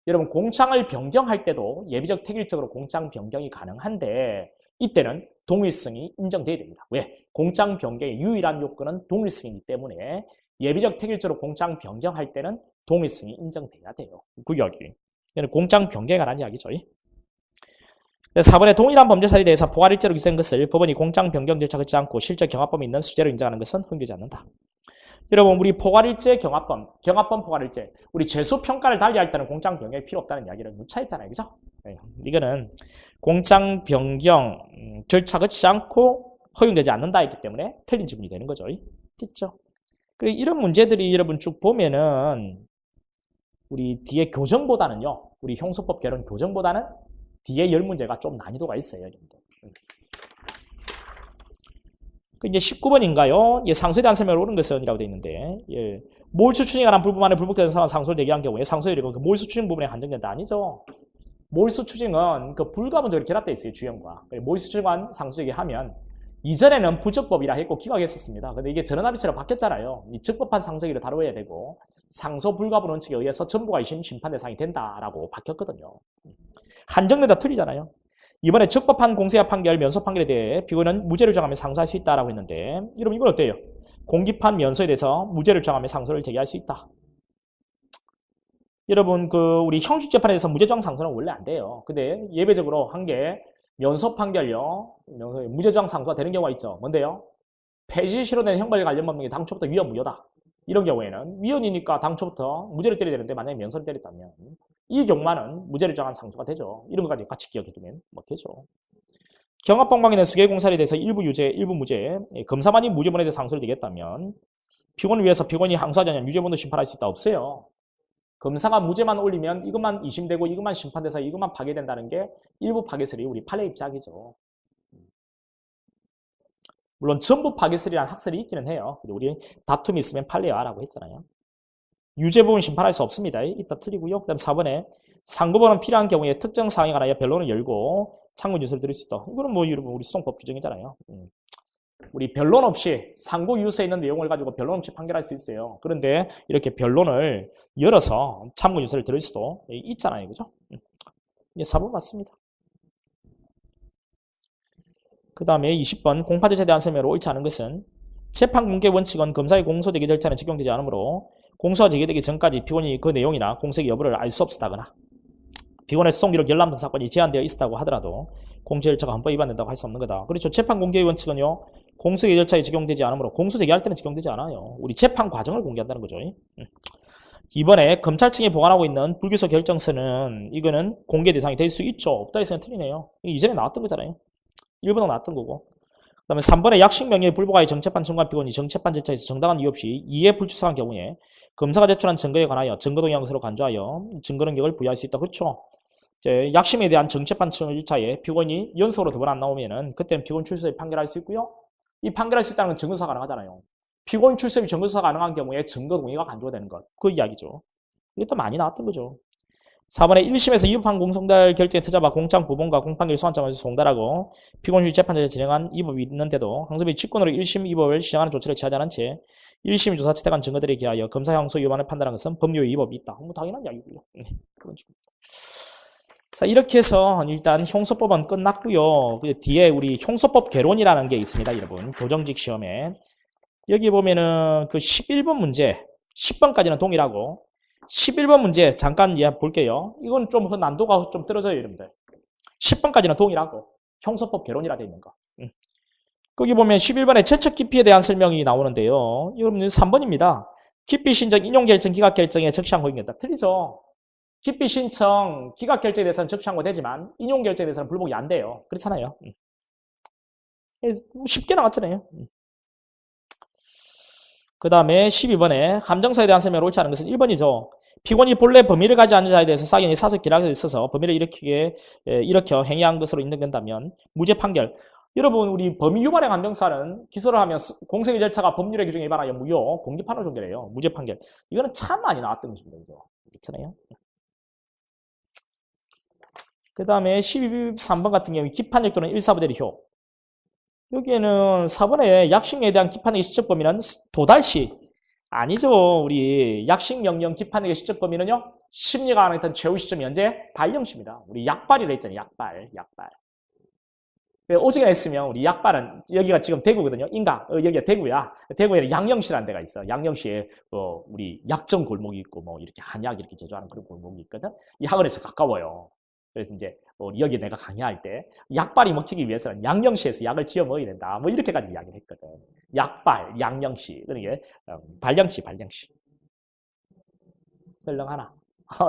여러분 공장을 변경할 때도 예비적 택일적으로 공장 변경이 가능한데 이때는 동일성이 인정돼야 됩니다. 왜? 공장 변경의 유일한 요건은 동일성이기 때문에 예비적 택일적으로 공장 변경할 때는 동일성이 인정돼야 돼요. 그 이야기. 이거는 공장 변경에 관한 이야기죠. 4번에 동일한 범죄 사실에 대해서 포괄일죄로 기소된 것을 법원이 공장 변경 절차 걷지 않고 실적 경합범이 있는 수재로 인정하는 것은 허용되지 않는다. 여러분 우리 포괄일죄 경합범 포괄일죄 우리 죄수평가를 달리할 때는 공장 변경이 필요 없다는 이야기를 누차했잖아요. 그죠? 네. 이거는 공장 변경 절차 걷지 않고 허용되지 않는다 했기 때문에 틀린 지분이 되는 거죠. 됐죠? 그리고 이런 문제들이 여러분 쭉 보면은 우리 뒤에 교정보다는요. 우리 형소법 개론 교정보다는 뒤에 10문제가 좀 난이도가 있어요. 여러분들. 이제 19번인가요? 예, 상소에 대한 설명을 옳은 것은 이라고 되어 있는데, 예, 몰수 추징에 관한 불법만에 불복되는 사람 상소를 제기한 경우에 상소율이 그 몰수 추징 부분에 한정된다. 아니죠. 몰수 추징은 그 불가분적으로 결합되어 있어요. 주형과. 몰수 추징관 상소 제기하면 이전에는 부적법이라 했고 기각했었습니다. 근데 이게 전원합의체로 바뀌었잖아요. 이 적법한 상소기를 다뤄야 되고 상소 불가분 원칙에 의해서 전부가 2심 심판 대상이 된다라고 바뀌었거든요. 한정된다 틀리잖아요. 이번에 적법한 공소야 판결, 면소 판결에 대해 피고인은 무죄를 정하면 상소할 수 있다라고 했는데 여러분 이건 어때요? 공기판 면소에 대해서 무죄를 정하면 상소를 제기할 수 있다. 여러분 그 우리 형식 재판에 대해서 무죄 정한 상소는 원래 안 돼요. 근데 예외적으로 한 게 면소 판결요, 무죄 정한 상소가 되는 경우가 있죠. 뭔데요? 폐지 실효된 형벌 관련 법령이 당초부터 위헌 무효다. 이런 경우에는 위헌이니까 당초부터 무죄를 때려야 되는데 만약에 면소를 때렸다면 이 경우만은 무죄를 정한 상소가 되죠. 이런 것까지 같이 기억해두면 되죠. 경합범 관계는 수개공사에 대해서 일부 유죄, 일부 무죄, 검사만이 무죄분에 대해 상소를 제기했다면 피고인을 위해서 피고인이 항소하지 않으면 유죄본도 심판할 수 있다? 없어요. 검사가 무죄만 올리면 이것만 2심되고 이것만 심판돼서 이것만 파기된다는 게 일부 파기설이 우리 판례 입장이죠. 물론 전부 파기설이라는 학설이 있기는 해요. 근데 우리 다툼이 있으면 판례화라고 했잖아요. 유죄부분 심판할 수 없습니다. 이따 틀리고요. 그 다음 4번에 상고본은 필요한 경우에 특정 사항에 관하여 변론을 열고 창문 유서를 드릴 수 있다. 이거는 뭐 여러분 우리 소송법 규정이잖아요. 우리 변론 없이 상고 유서에 있는 내용을 가지고 변론 없이 판결할 수 있어요. 그런데 이렇게 변론을 열어서 참고 유서를 들을 수도 있잖아요. 그죠? 이제 4번 맞습니다. 그 다음에 20번 공판절차에 대한 설명으로 옳지 않은 것은 재판 공개 원칙은 검사의 공소 제기 절차는 적용되지 않으므로 공소가 제기되기 전까지 피고인이 그 내용이나 공소의 여부를 알 수 없었다거나 피고인의 소송기록 열람 등 사건이 제한되어 있었다고 하더라도 공소 절차가 헌법 위반된다고 할 수 없는 거다. 그렇죠. 재판 공개의 원칙은요. 공소의 절차에 적용되지 않으므로 공소 제기할 때는 적용되지 않아요. 우리 재판 과정을 공개한다는 거죠. 이번에 검찰 측에 보관하고 있는 불기소 결정서는 이거는 공개 대상이 될 수 있죠. 없다 해서는 틀리네요. 이전에 나왔던 거잖아요. 1번은 나왔던 거고. 그 다음에 3번에 약식 명예에 불복하여 정체판 청구한 피고인이 정체판 절차에서 정당한 이유 없이 이해 불출석한 경우에 검사가 제출한 증거에 관하여 증거 동의한 것으로 간주하여 증거 능력을 부여할 수 있다. 그렇죠. 이제 약심에 대한 정체판 절차에 피고인이 연속으로 두 번 안 나오면은 그때는 피고인 출석에 판결할 수 있고요. 이 판결할 수 있다는 건 증거수사 가능하잖아요. 피고인 출석이 증거수사 가능한 경우에 증거 동의가 간주가 되는 것. 그 이야기죠. 이것도 많이 나왔던 거죠. 4번에 1심에서 위법한 공송달 결정에 투자바 공장 부본과 공판결 소환장에서 송달하고 피고인실 재판을 진행한 위법이 있는데도 항소비 직권으로 1심 위법을 시정하는 조치를 취하지 않은 채 1심 조사 채택한 증거들에 기하여 검사 항소 위반을 판단한 것은 법률 위법이 있다. 뭐 당연한 이야기고요. 그런 식으로. 자, 이렇게 해서 일단 형소법은 끝났고요. 뒤에 우리 형소법 개론이라는 게 있습니다, 여러분. 교정직 시험에. 여기 보면은 그 11번 문제, 10번까지는 동일하고 11번 문제 잠깐 볼게요. 이건 좀 난도가 좀 떨어져요, 여러분들. 10번까지는 동일하고 형소법 개론이라 되어 있는 거. 거기 보면 11번에 최측 기피에 대한 설명이 나오는데요. 여러분 3번입니다. 기피 신청, 인용 결정, 기각 결정에 적시항고 있겠다. 틀리죠? 기피 신청, 기각 결정에 대해서는 적시항고 되지만 인용 결정에 대해서는 불복이 안 돼요. 그렇잖아요. 쉽게 나왔잖아요. 그 다음에 12번에 감정사에 대한 설명을 옳지 않은 것은 1번이죠. 피고인이 본래 범위를 가지 않은 자에 대해서 사견이 사설 기락에 있어서 범위를 일으켜 행위한 것으로 인정된다면 무죄 판결. 여러분 우리 범위 유발의 감정사는 기소를 하면 공소기 절차가 법률의 규정에 위반하여 무효, 공기판으로 종결해요. 무죄 판결. 이거는 참 많이 나왔던 것입니다. 그렇잖아요. 그 다음에 13번 같은 경우 기판력 또는 일사부대리효. 여기에는 4번에 약식에 대한 기판력의 시적 범위는 도달시 아니죠. 우리 약식 명령 기판력의 시적 범위는요. 심리가 가능했던 최후 시점이 언제? 발령시입니다. 우리 약발이라 했잖아요. 약발. 오징어 했으면 우리 약발은 여기가 지금 대구거든요. 여기가 대구야. 대구에는 양령시라는 데가 있어. 양령시에 우리 약정 골목이 있고 뭐 이렇게 한약 이렇게 제조하는 그런 골목이 있거든. 이 학원에서 가까워요. 그래서 이제 여기 내가 강의할 때 약발이 먹히기 위해서는 양령시에서 약을 지어 먹어야 된다. 뭐 이렇게까지 이야기를 했거든. 약발, 양령시. 그러니까 발령시. 썰렁하나?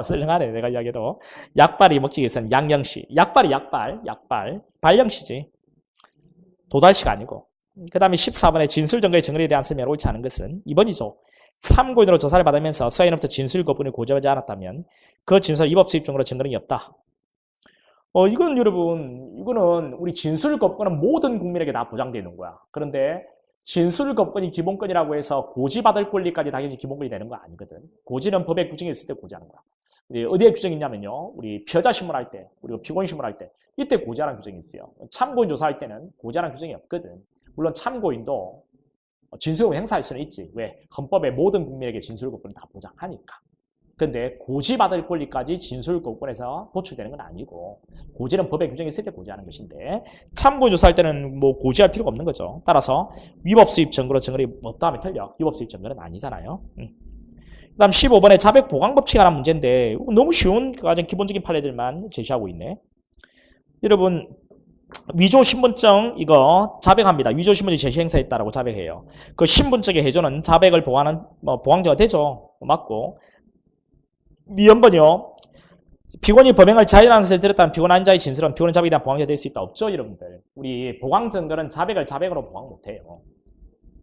썰렁하네. 내가 이야기해도. 약발이 먹히기 위해서는 양령시. 약발이 약발. 발령시지. 도달시가 아니고. 그 다음에 14번에 진술증거의 증거에 대한 설명을 옳지 않은 것은 2번이죠. 참고인으로 조사를 받으면서 서인으로부터 진술 거부를 고지하지 않았다면 그 진술 위법 수입 증거로 증거능이 없다. 이건 여러분, 이거는 우리 진술 거부권은 모든 국민에게 다 보장되어 있는 거야. 그런데 진술 거부권이 기본권이라고 해서 고지받을 권리까지 당연히 기본권이 되는 거 아니거든. 고지는 법의 규정이 있을 때 고지하는 거야. 어디에 규정이 있냐면요. 우리 피해자 신문할 때, 그리고 피고인 신문할 때 이때 고지하는 규정이 있어요. 참고인 조사할 때는 고지하는 규정이 없거든. 물론 참고인도 진술권 행사할 수는 있지. 왜? 헌법에 모든 국민에게 진술 거부권을 다 보장하니까. 근데 고지받을 권리까지 진술거부권에서 도출되는 건 아니고 고지는 법의 규정이 있을 때 고지하는 것인데 참고인 조사할 때는 뭐 고지할 필요가 없는 거죠. 따라서 위법 수입 증거로 증거를 없다 하면 틀려. 위법 수입 증거는 아니잖아요. 그 다음 15번에 자백 보강 법칙에 관한 문제인데 너무 쉬운 가장 기본적인 판례들만 제시하고 있네. 여러분 위조 신분증 이거 자백합니다. 위조 신분증 제시 행사했다라고 자백해요. 그 신분증의 해조는 자백을 보완하는 보강제가 되죠. 맞고 미연번이요. 피고인이 범행을 자인하는 것을 들었다는 피고인 한 자의 진술은 피고인 자백에 대한 보강제가 될 수 있다. 없죠, 여러분들. 우리 보강 증거는 자백을 자백으로 보강 못해요.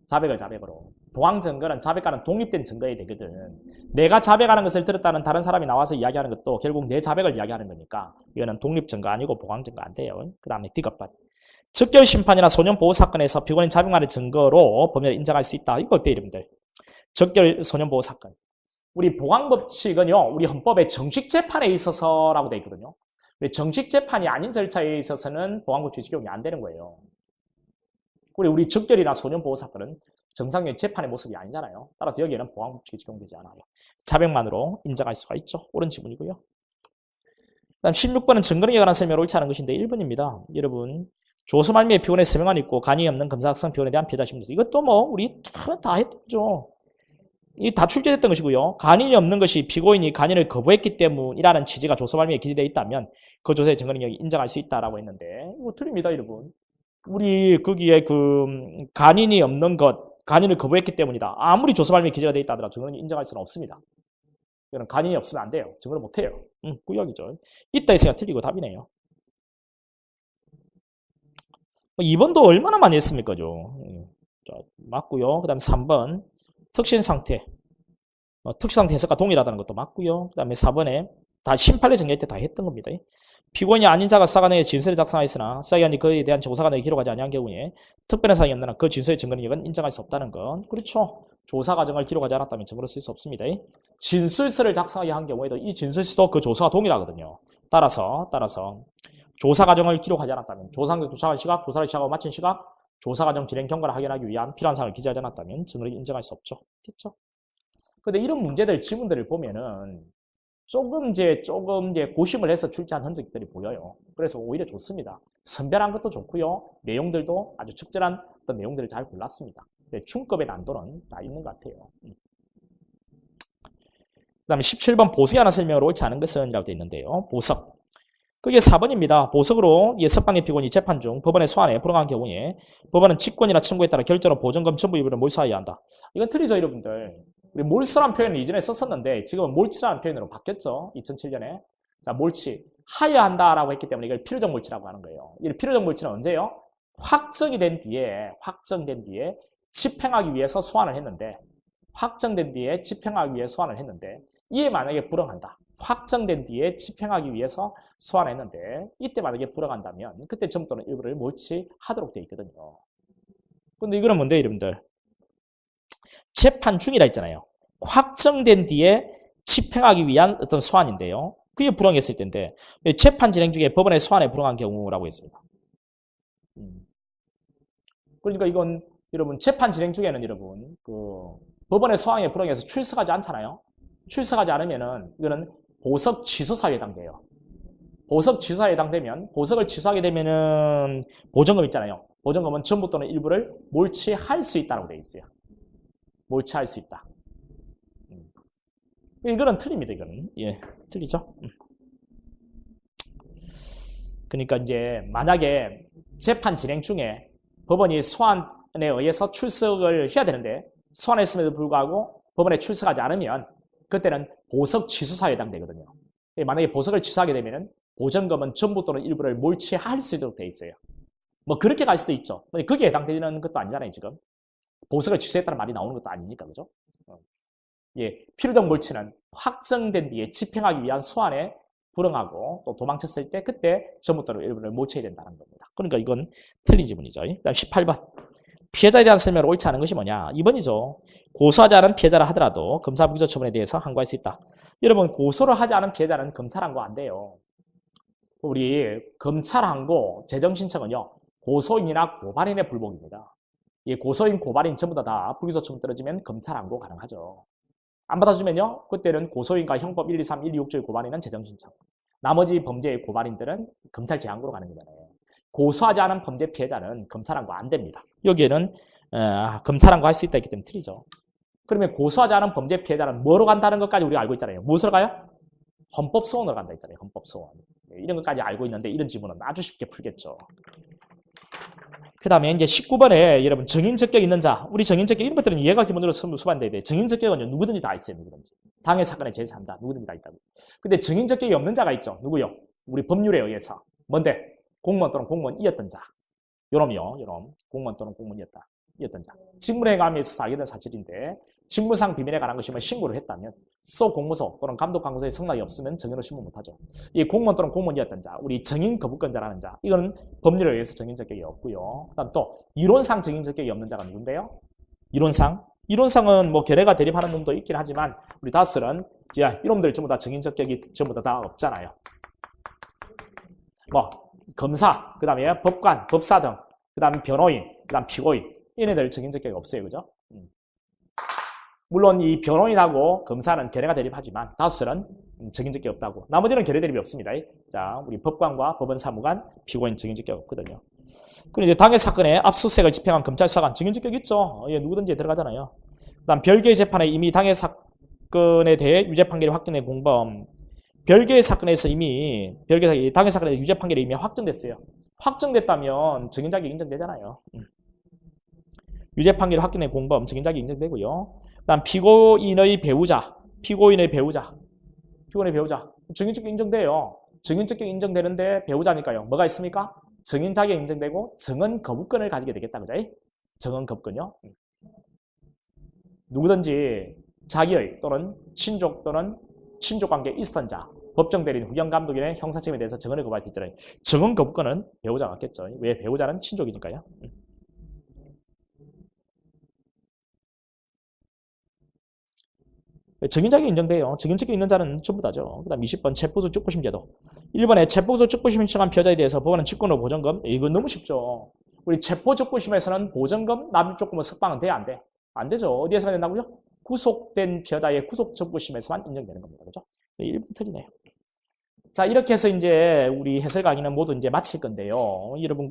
자백을 자백으로. 보완 증거는 자백과는 독립된 증거여야 되거든. 내가 자백하는 것을 들었다는 다른 사람이 나와서 이야기하는 것도 결국 내 자백을 이야기하는 거니까 이거는 독립 증거 아니고 보완 증거 안 돼요. 그 다음에 D급반. 즉결 심판이나 소년 보호 사건에서 피고인 자백만의 증거로 범죄를 인정할 수 있다. 이거 어때 여러분들? 즉결 소년 보호 사건. 우리 보강 법칙은요. 우리 헌법에 정식 재판에 있어서라고 돼 있거든요. 정식 재판이 아닌 절차에 있어서는 보강 법칙 적용이 안 되는 거예요. 우리 즉결이나 소년 보호 사건은 정상적인 재판의 모습이 아니잖아요. 따라서 여기에는 보강 법칙이 적용되지 않아요. 자백만으로 인정할 수가 있죠. 옳은 지문이고요. 그다음 16번은 증거능력에 관한 설명을 옳지 않은 것인데 1번입니다. 여러분 조서 말미에 피고인의 서명안이 있고 간이 없는 검사학생 피고인에 대한 피해자 신문서. 이것도 뭐 우리 다 했던 거죠. 이 다 출제됐던 것이고요. 간인이 없는 것이 피고인이 간인을 거부했기 때문이라는 취지가 조서 말미에 기재되어 있다면 그 조서의 증거능력이 인정할 수 있다라고 했는데 이거 틀립니다, 여러분. 우리 거기에 간인이 없는 것, 간인을 거부했기 때문이다. 아무리 조서 말미에 기재가 되어 있다 하더라도 증거능력이 인정할 수는 없습니다. 이거는 간인이 없으면 안 돼요. 증거를 못 해요. 구역이죠. 있다 했으니까 틀리고 답이네요. 2번도 얼마나 많이 했습니까? 자, 맞고요. 그 다음에 3번 특신상태. 특수상태 해석과 동일하다는 것도 맞고요. 그 다음에 4번에 다 심판례 정리할 때 다 했던 겁니다. 피고인이 아닌 자가 수사관에게 진술을 작성하였으나 수사기관이 그에 대한 조사관에게 기록하지 아니한 경우에 특별한 사항이 없는 한 그 진술의 증거능력은 인정할 수 없다는 건 그렇죠. 조사 과정을 기록하지 않았다면 증거로 쓸 수 없습니다. 진술서를 작성하게 한 경우에도 이 진술서도 그 조서와 동일하거든요. 따라서 조사 과정을 기록하지 않았다면 조사관의 도착한 시각, 조사를 시작하고 마친 시각, 조사 과정 진행 경과를 확인하기 위한 필요한 사항을 기재하지 않았다면 증거를 인정할 수 없죠. 됐죠? 근데 이런 문제들, 지문들을 보면은 조금 이제 고심을 해서 출제한 흔적들이 보여요. 그래서 오히려 좋습니다. 선별한 것도 좋고요. 내용들도 아주 적절한 어떤 내용들을 잘 골랐습니다. 중급의 난도는 다 있는 것 같아요. 그 다음에 17번 보석에 관한 설명을 옳지 않은 것은 이라고 되어 있는데요. 보석. 그게 4번입니다. 보석으로 석방의 피고인이 재판 중 법원의 소환에 불응한 경우에 법원은 직권이나 청구에 따라 결정으로 보전금 전부 일부를 몰수하여야 한다. 이건 틀리죠, 여러분들. 우리 몰수라는 표현을 이전에 썼었는데 지금은 몰치라는 표현으로 바뀌었죠. 2007년에. 자, 몰치. 하여야 한다라고 했기 때문에 이걸 필요적 몰치라고 하는 거예요. 이 필요적 몰치는 언제요? 확정된 뒤에 집행하기 위해서 소환을 했는데 이에 만약에 불응한다. 확정된 뒤에 집행하기 위해서 소환했는데 이때 만약에 불응한다면 그때 전부 또는 일부를 몰치하도록 되어 있거든요. 근데 이거는 뭔데, 여러분들? 재판 중이라 했잖아요. 확정된 뒤에 집행하기 위한 어떤 소환인데요. 그게 불응했을 텐데 재판 진행 중에 법원의 소환에 불응한 경우라고 했습니다. 그러니까 이건 여러분 재판 진행 중에는 여러분 법원의 소환에 불응해서 출석하지 않잖아요. 출석하지 않으면은 이거는 보석 취소 사유에 해당돼요. 보석 취소에 해당되면 보석을 취소하게 되면은 보전금 있잖아요. 보전금은 전부 또는 일부를 몰치할 수 있다고 되어 있어요. 몰치할 수 있다. 이거는 틀립니다. 이거는 틀리죠. 그러니까 이제 만약에 재판 진행 중에 법원이 소환에 의해서 출석을 해야 되는데 소환했음에도 불구하고 법원에 출석하지 않으면 그때는 보석 취소 사유에 해당되거든요. 만약에 보석을 취소하게 되면 보전금은 전부 또는 일부를 몰치할 수 있도록 되어 있어요. 뭐 그렇게 갈 수도 있죠. 근데 그게 해당되는 것도 아니잖아요, 지금. 보석을 취소했다는 말이 나오는 것도 아니니까, 그죠? 필요적 몰치는 확정된 뒤에 집행하기 위한 소환에 불응하고 또 도망쳤을 때 그때 전부 또는 일부를 몰쳐야 된다는 겁니다. 그러니까 이건 틀린 지문이죠. 그다음 18번. 피해자에 대한 설명을 옳지 않은 것이 뭐냐? 2번이죠. 고소하지 않은 피해자라 하더라도 검사 무기조 처분에 대해서 항고할 수 있다. 여러분 고소를 하지 않은 피해자는 검찰 항고 안 돼요. 우리 검찰 항고 재정신청은요. 고소인이나 고발인의 불복입니다. 이 고소인, 고발인 전부 다 불기소 처분 떨어지면 검찰 항고 가능하죠. 안 받아주면요. 그때는 고소인과 형법 1, 2, 3, 1, 2, 6조의 고발인은 재정신청. 나머지 범죄의 고발인들은 검찰 재항고로 가는 거잖아요. 고소하지 않은 범죄 피해자는 검찰 항고 안 됩니다. 여기에는 검찰 항고 할 수 있다 했기 때문에 틀리죠. 그러면 고소하지 않은 범죄 피해자는 뭐로 간다는 것까지 우리가 알고 있잖아요. 무엇으로 가요? 헌법소원으로 간다 했잖아요. 헌법소원. 이런 것까지 알고 있는데 이런 지문은 아주 쉽게 풀겠죠. 그 다음에 이제 19번에 여러분 정인적격 있는 자, 우리 정인적격 이런 것들은 이해가 기본으로 수반돼야 돼. 정인적격은 누구든지 다 있어요. 누구든지. 당해 사건의 제3자 누구든지 다 있다고. 근데 정인적격이 없는 자가 있죠. 누구요? 우리 법률에 의해서. 뭔데? 공무원 또는 공무원이었던 자. 요놈이요. 요놈. 공무원 또는 공무원이었다. 자. 직무에 감에 있어서 알게 된 사실인데 직무상 비밀에 관한 것이면 신고를 했다면 공무소 또는 감독 강도의 성락이 없으면 정인으로 신고 못하죠. 이 공무원 또는 공무원이었던 자, 우리 정인 거부권자라는 자, 이거는 법률에 의해서 정인 적격이 없고요. 그다음 또 이론상 정인 적격이 없는 자가 누군데요? 이론상은 뭐 결례가 대립하는 놈도 있긴 하지만 우리 다수는 이놈들 전부 다 정인 적격이 전부 다 없잖아요. 뭐 검사, 그다음에 법관, 법사 등, 그다음 변호인, 그다음 피고인, 얘네들 정인 적격이 없어요, 그죠? 물론 이 변호인하고 검사는 결례가 대립하지만 다수는 정인 적격이 없다고. 나머지는 결례 대립이 없습니다. 자, 우리 법관과 법원 사무관, 피고인 정인 적격이 없거든요. 그리고 이제 당해 사건에 압수수색을 집행한 검찰 수사관 정인 적격 있죠. 누구든지 들어가잖아요. 그다음 별개의 재판에 이미 당해 사건에 대해 유죄 판결이 확정된 공범. 별개의 사건에서 이미 당해 사건에서 유죄 판결이 이미 확정됐어요. 확정됐다면 정인 자격이 인정되잖아요. 유죄 판결이 확정된 공범 정인 자격이 인정되고요. 그다음 피고인의 배우자. 정인 자격 인정돼요. 정인 자격 인정되는데 배우자니까요. 뭐가 있습니까? 정인 자격 인정되고 정언 거부권을 가지게 되겠다, 그죠? 정언 거부권요. 누구든지 자기의 또는 친족 또는 친족 관계에 있었던 자, 법정 대리인, 후견 감독인의 형사책임에 대해서 정언을 거부할 수 있잖아요. 정언 거부권은 배우자가 갖겠죠. 왜? 배우자는 친족이니까요. 정인 자격이 인정돼요. 정인 자격이 있는 자는 전부 다죠. 그 다음 20번 체포수 즉부심 제도. 1번에 체포수 즉부심 신청한 피해자에 대해서 법원은 직권으로 보전금. 이건 너무 쉽죠. 우리 체포 즉부심에서는 보전금, 납입 조건은 석방은 돼야 안 돼? 안 되죠. 어디에서만 된다고요? 구속된 피해자의 구속 즉부심에서만 인정되는 겁니다. 그죠? 1번 틀리네요. 자, 이렇게 해서 이제 우리 해설 강의는 모두 이제 마칠 건데요. 여러분,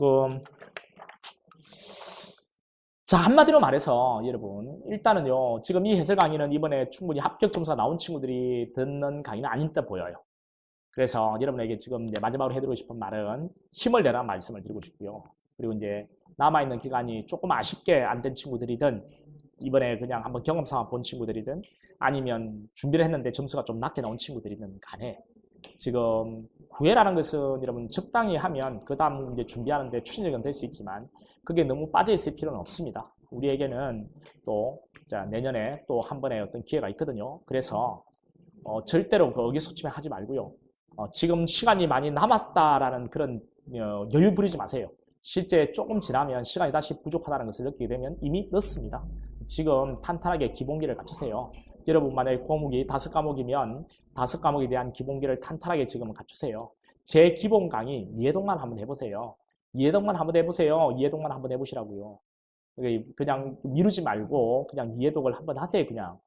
자, 한마디로 말해서 여러분, 일단은요, 지금 이 해설 강의는 이번에 충분히 합격 점수가 나온 친구들이 듣는 강의는 아닌 듯 보여요. 그래서 여러분에게 지금 이제 마지막으로 해드리고 싶은 말은 힘을 내라 말씀을 드리고 싶고요. 그리고 이제 남아있는 기간이 조금 아쉽게 안 된 친구들이든 이번에 그냥 한번 경험 삼아 본 친구들이든 아니면 준비를 했는데 점수가 좀 낮게 나온 친구들이든 간에 지금 후회라는 것은 여러분 적당히 하면 그 다음 이제 준비하는데 추진력은 될 수 있지만 그게 너무 빠져있을 필요는 없습니다. 우리에게는 또 내년에 또 한 번의 어떤 기회가 있거든요. 그래서 절대로 의기소침해 하지 말고요. 지금 시간이 많이 남았다라는 그런 여유 부리지 마세요. 실제 조금 지나면 시간이 다시 부족하다는 것을 느끼게 되면 이미 늦습니다. 지금 탄탄하게 기본기를 갖추세요. 여러분 만약에 과목이 5과목이면 5과목에 대한 기본기를 탄탄하게 지금 갖추세요. 제 기본 강의 이해동만 한번 해보세요. 이해동만 한번 해보시라고요. 그냥 미루지 말고 그냥 이해독을 한번 하세요. 그냥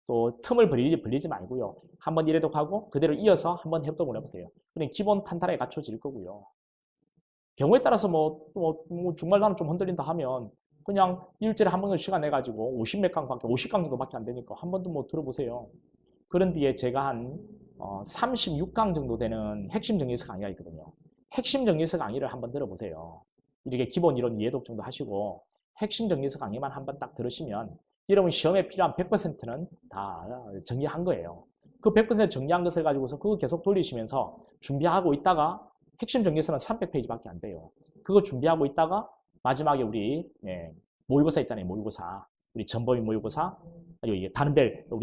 또 틈을 벌리지 말고요. 한번 이해독하고 그대로 이어서 한번 해독을 해보세요. 그냥 기본 탄탄하게 갖춰질 거고요. 경우에 따라서 정말 나는 좀 흔들린다 하면 그냥 일주일에 한 번은 시간 내가지고 50몇 강밖에 50강 정도밖에 안 되니까 한 번도 들어보세요. 그런 뒤에 제가 한 36강 정도 되는 핵심 정리서 강의가 있거든요. 핵심 정리서 강의를 한번 들어보세요. 이렇게 기본 이론 이해독 정도 하시고 핵심 정리서 강의만 한번 딱 들으시면 여러분 시험에 필요한 100%는 다 정리한 거예요. 그 100% 정리한 것을 가지고서 그거 계속 돌리시면서 준비하고 있다가 핵심 정리서는 300페이지밖에 안 돼요. 그거 준비하고 있다가 마지막에 우리 모의고사 있잖아요. 모의고사. 우리 전범위 모의고사, 우리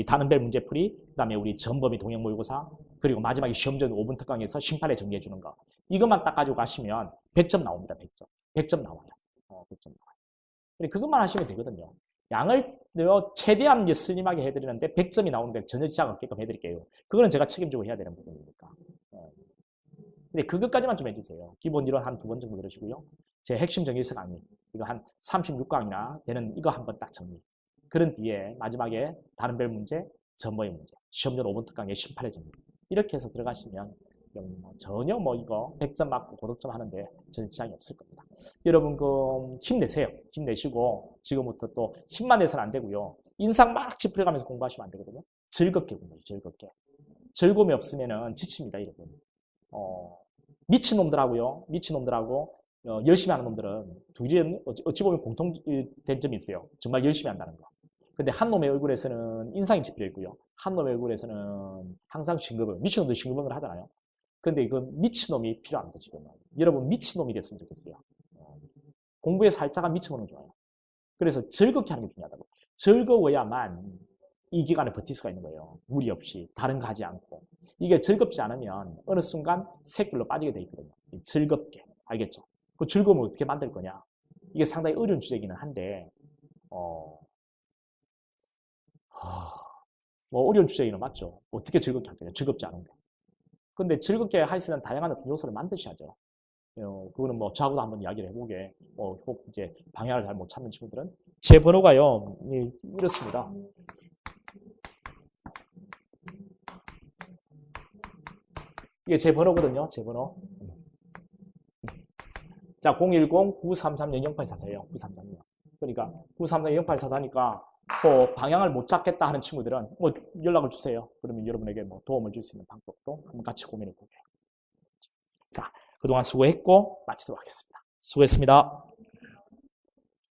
다른별 문제풀이, 그 다음에 우리 전범위 동형 모의고사, 그리고 마지막에 시험 전 5분 특강에서 심판에 정리해 주는 거. 이것만 딱 가지고 가시면 100점 나옵니다. 100점. 100점 나와요. 100점 나와요. 그것만 하시면 되거든요. 양을 최대한 슬림하게 해드리는데 100점이 나오는데 전혀 지장 없게끔 해드릴게요. 그거는 제가 책임지고 해야 되는 부분이니까. 근데 그것까지만 좀 해주세요. 기본 이론 한 2번 정도 들으시고요. 제 핵심 정리서 강의, 이거 한 36강이나 되는 이거 한번 딱 정리. 그런 뒤에 마지막에 다른 별 문제, 전범위 문제, 시험 전 5분 특강의 심판의 정리. 이렇게 해서 들어가시면 전혀 이거 100점 맞고 고득점 하는데 전혀 지장이 없을 겁니다. 여러분 힘내세요. 힘내시고 지금부터 또 힘만 내서는 안 되고요. 인상 막 찌푸려가면서 공부하시면 안 되거든요. 즐겁게 공부해요. 즐겁게. 즐거움이 없으면은 지칩니다. 여러분. 미친놈들하고 열심히 하는 놈들은 둘이 어찌 보면 공통된 점이 있어요. 정말 열심히 한다는 거. 근데 한 놈의 얼굴에서는 인상이 찌푸려 있고요. 한 놈의 얼굴에서는 항상 싱글벙글, 미친놈들 싱글벙글 하잖아요. 근데 이건 미친놈이 필요합니다. 지금 여러분 미친놈이 됐으면 좋겠어요. 공부에 살짝은 미쳐보는 게 좋아요. 그래서 즐겁게 하는 게 중요하다고. 즐거워야만 이 기간에 버틸 수가 있는 거예요. 무리 없이 다른 거 하지 않고. 이게 즐겁지 않으면 어느 순간 새길로 빠지게 돼 있거든요. 즐겁게. 알겠죠? 그 즐거움을 어떻게 만들 거냐. 이게 상당히 어려운 주제이기는 한데 뭐 어려운 주제이기는 맞죠. 어떻게 즐겁게 할 거냐. 즐겁지 않은데. 근데 즐겁게 할 수 있는 다양한 어떤 요소를 만드셔야죠. 그거는 뭐 저하고도 한번 이야기를 해보게. 혹 이제 방향을 잘 못 찾는 친구들은 제 번호가요. 이렇습니다. 이게 제 번호거든요. 제 번호. 자, 010-9330-0844예요. 9330. 그러니까 9330-0844니까 방향을 못 잡겠다 하는 친구들은 뭐 연락을 주세요. 그러면 여러분에게 뭐 도움을 줄 수 있는 방법도 한번 같이 고민해 보게. 자, 그동안 수고했고 마치도록 하겠습니다. 수고했습니다.